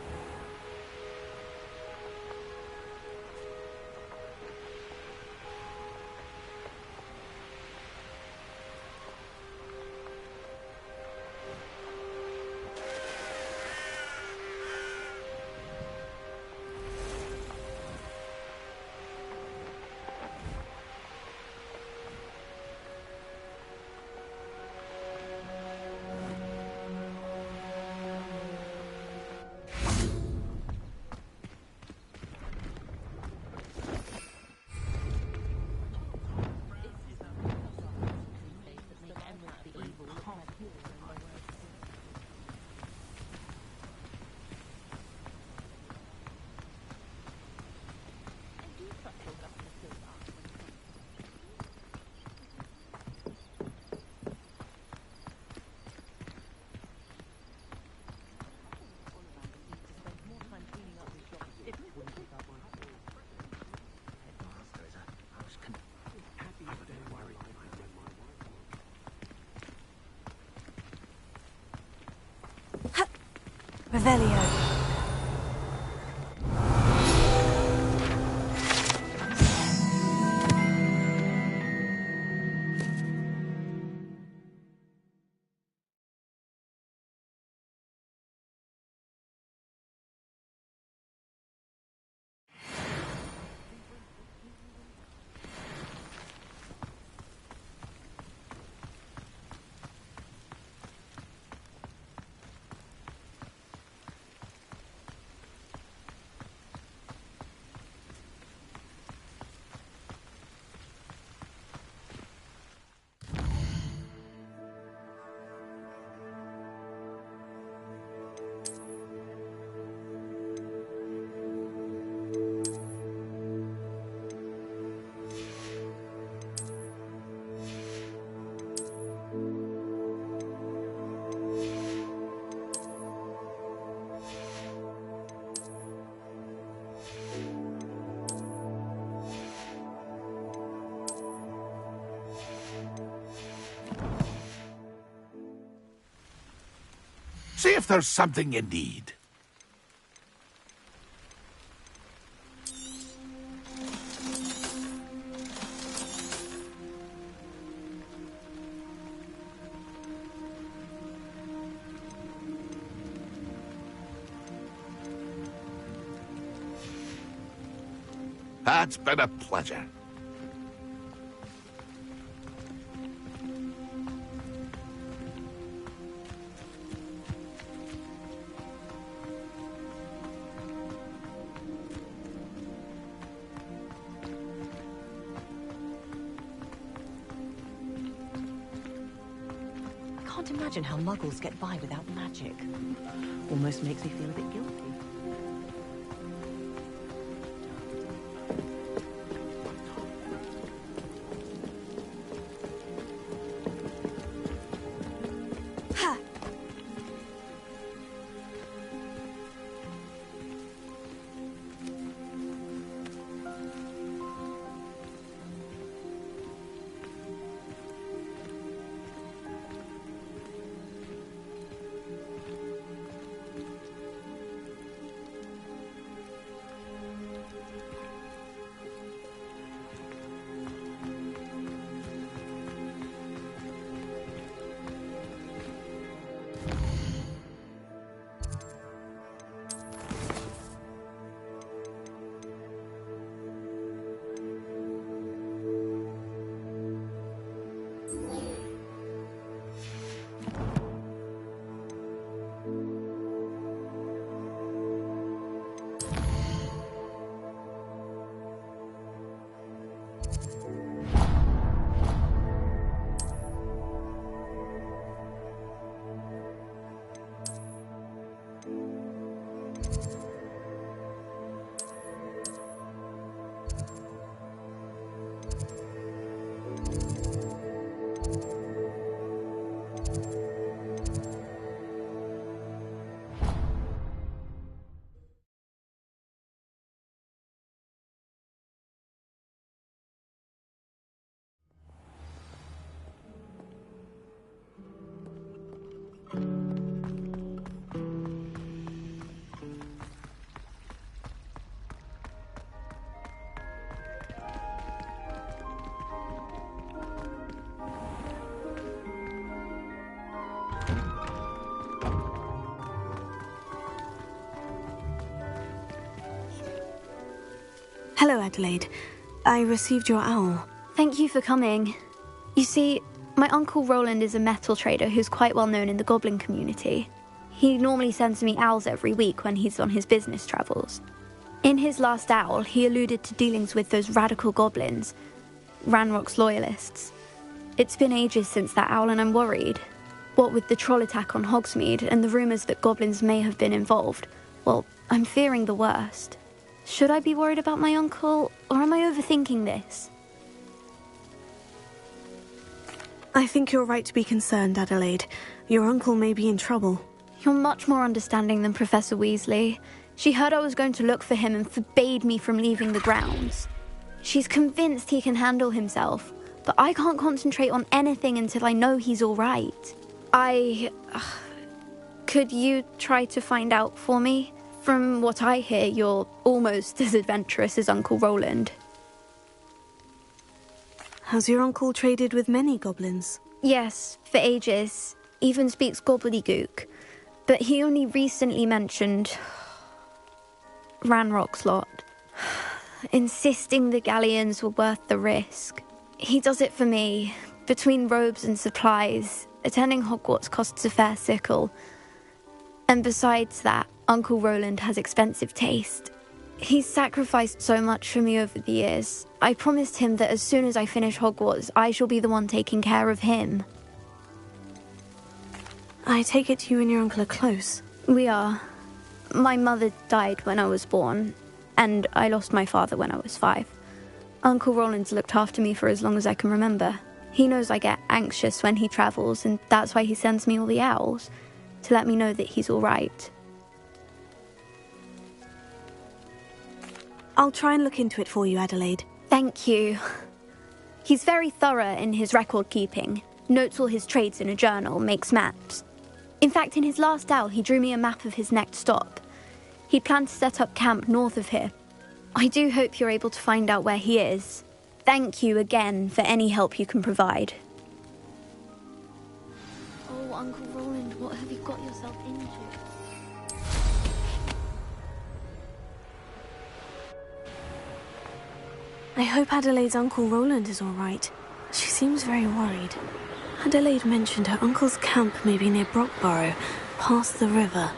Revelio. See if there's something you need. It's been a pleasure. I can't imagine how muggles get by without magic. Almost makes me feel a bit guilty. Hello, Adelaide. I received your owl. Thank you for coming. You see, my Uncle Roland is a metal trader who's quite well known in the goblin community. He normally sends me owls every week when he's on his business travels. In his last owl, he alluded to dealings with those radical goblins, Ranrock's loyalists. It's been ages since that owl and I'm worried. What with the troll attack on Hogsmeade and the rumours that goblins may have been involved, well, I'm fearing the worst. Should I be worried about my uncle, or am I overthinking this? I think you're right to be concerned, Adelaide. Your uncle may be in trouble. You're much more understanding than Professor Weasley. She heard I was going to look for him and forbade me from leaving the grounds. She's convinced he can handle himself, but I can't concentrate on anything until I know he's all right. Could you try to find out for me? From what I hear, you're almost as adventurous as Uncle Roland. Has your uncle traded with many goblins? Yes, for ages. Even speaks gobbledygook. But he only recently mentioned Ranrock's lot, insisting the galleons were worth the risk. He does it for me. Between robes and supplies, attending Hogwarts costs a fair sickle. And besides that, Uncle Roland has expensive taste. He's sacrificed so much for me over the years. I promised him that as soon as I finish Hogwarts, I shall be the one taking care of him. I take it you and your uncle are close. We are. My mother died when I was born, and I lost my father when I was 5. Uncle Roland's looked after me for as long as I can remember. He knows I get anxious when he travels, and that's why he sends me all the owls, to let me know that he's all right. I'll try and look into it for you, Adelaide. Thank you. He's very thorough in his record keeping. Notes all his trades in a journal, makes maps. In fact, in his last owl, he drew me a map of his next stop. He planned to set up camp north of here. I do hope you're able to find out where he is. Thank you again for any help you can provide. Oh, Uncle Roland, what have you got yourself into? I hope Adelaide's Uncle Roland is all right. She seems very worried. Adelaide mentioned her uncle's camp may be near Brockborough, past the river.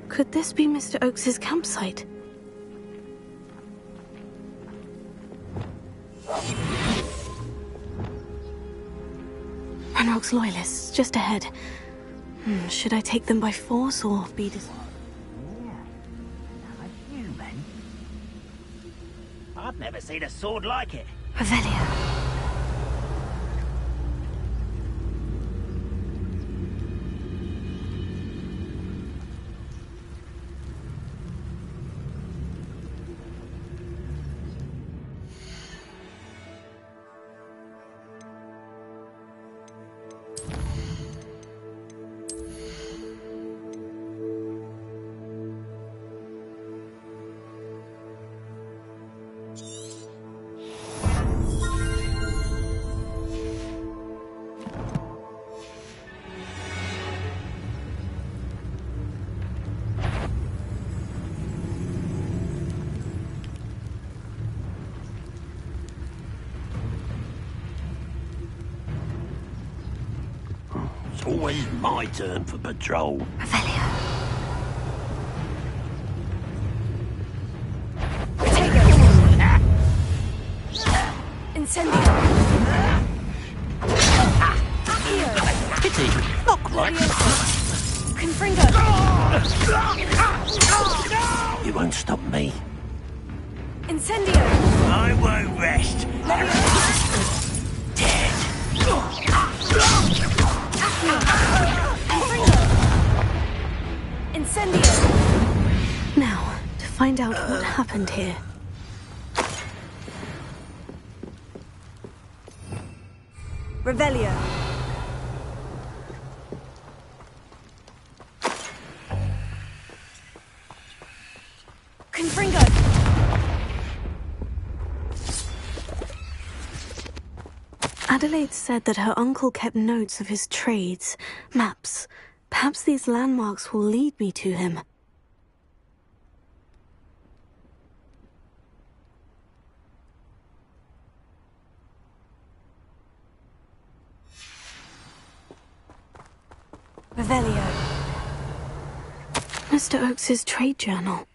Could this be Mr. Oakes's campsite? Ranrock's loyalists, just ahead. Should I take them by force or be Human? I've never seen a sword like it. Revelio. It's always my turn for patrol. Revelio. Incendio. Pity. Not quite. Confringo. You won't stop me. Incendio. I won't rest. Incendio. Now, to find out what happened here. Revelio. Confringo. Adelaide said that her uncle kept notes of his trades, maps. Perhaps these landmarks will lead me to him. Revelio. Mr. Oakes's trade journal.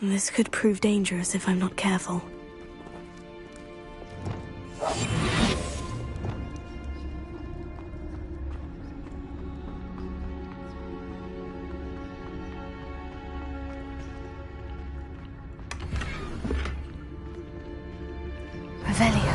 This could prove dangerous if I'm not careful. Revelio.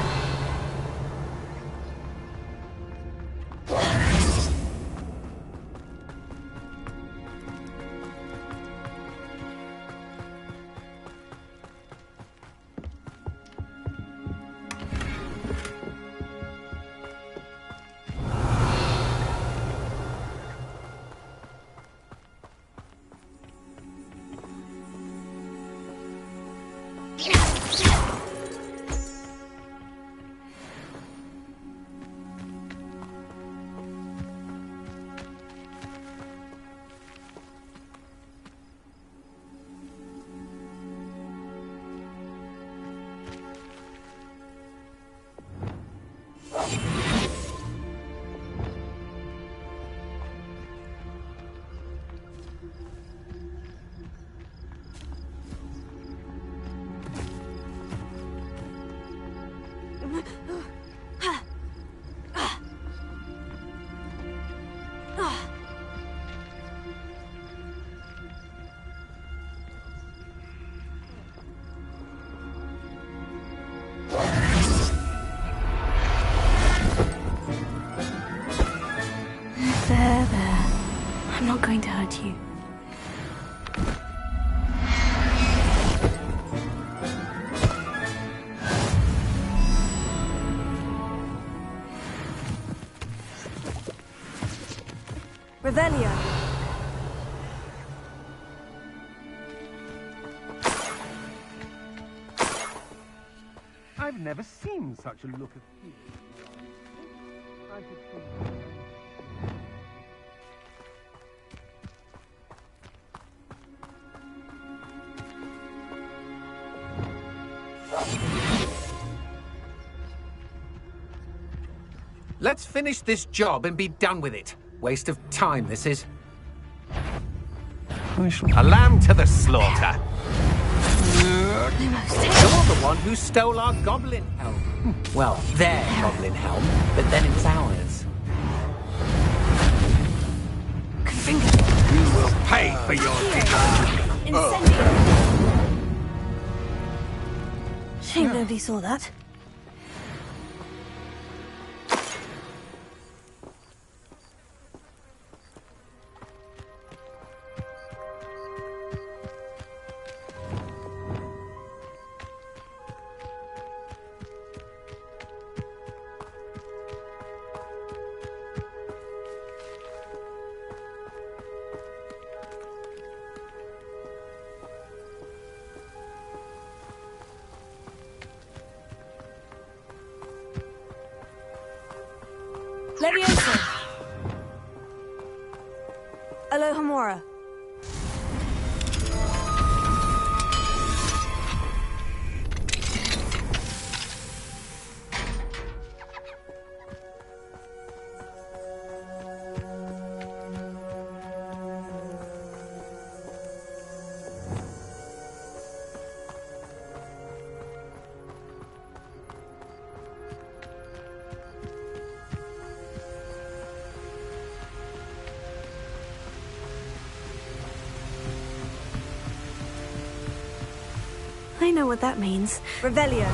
at you. Revelio. I've never seen such a look of fear. I could think... Let's finish this job and be done with it. Waste of time, this is. A lamb to the slaughter. You're the one who stole our goblin helm. Well, their goblin helm, but then it's ours. You will pay for your deed. Shame nobody saw that. Leviosa. Alohomora. I know what that means. Revelio.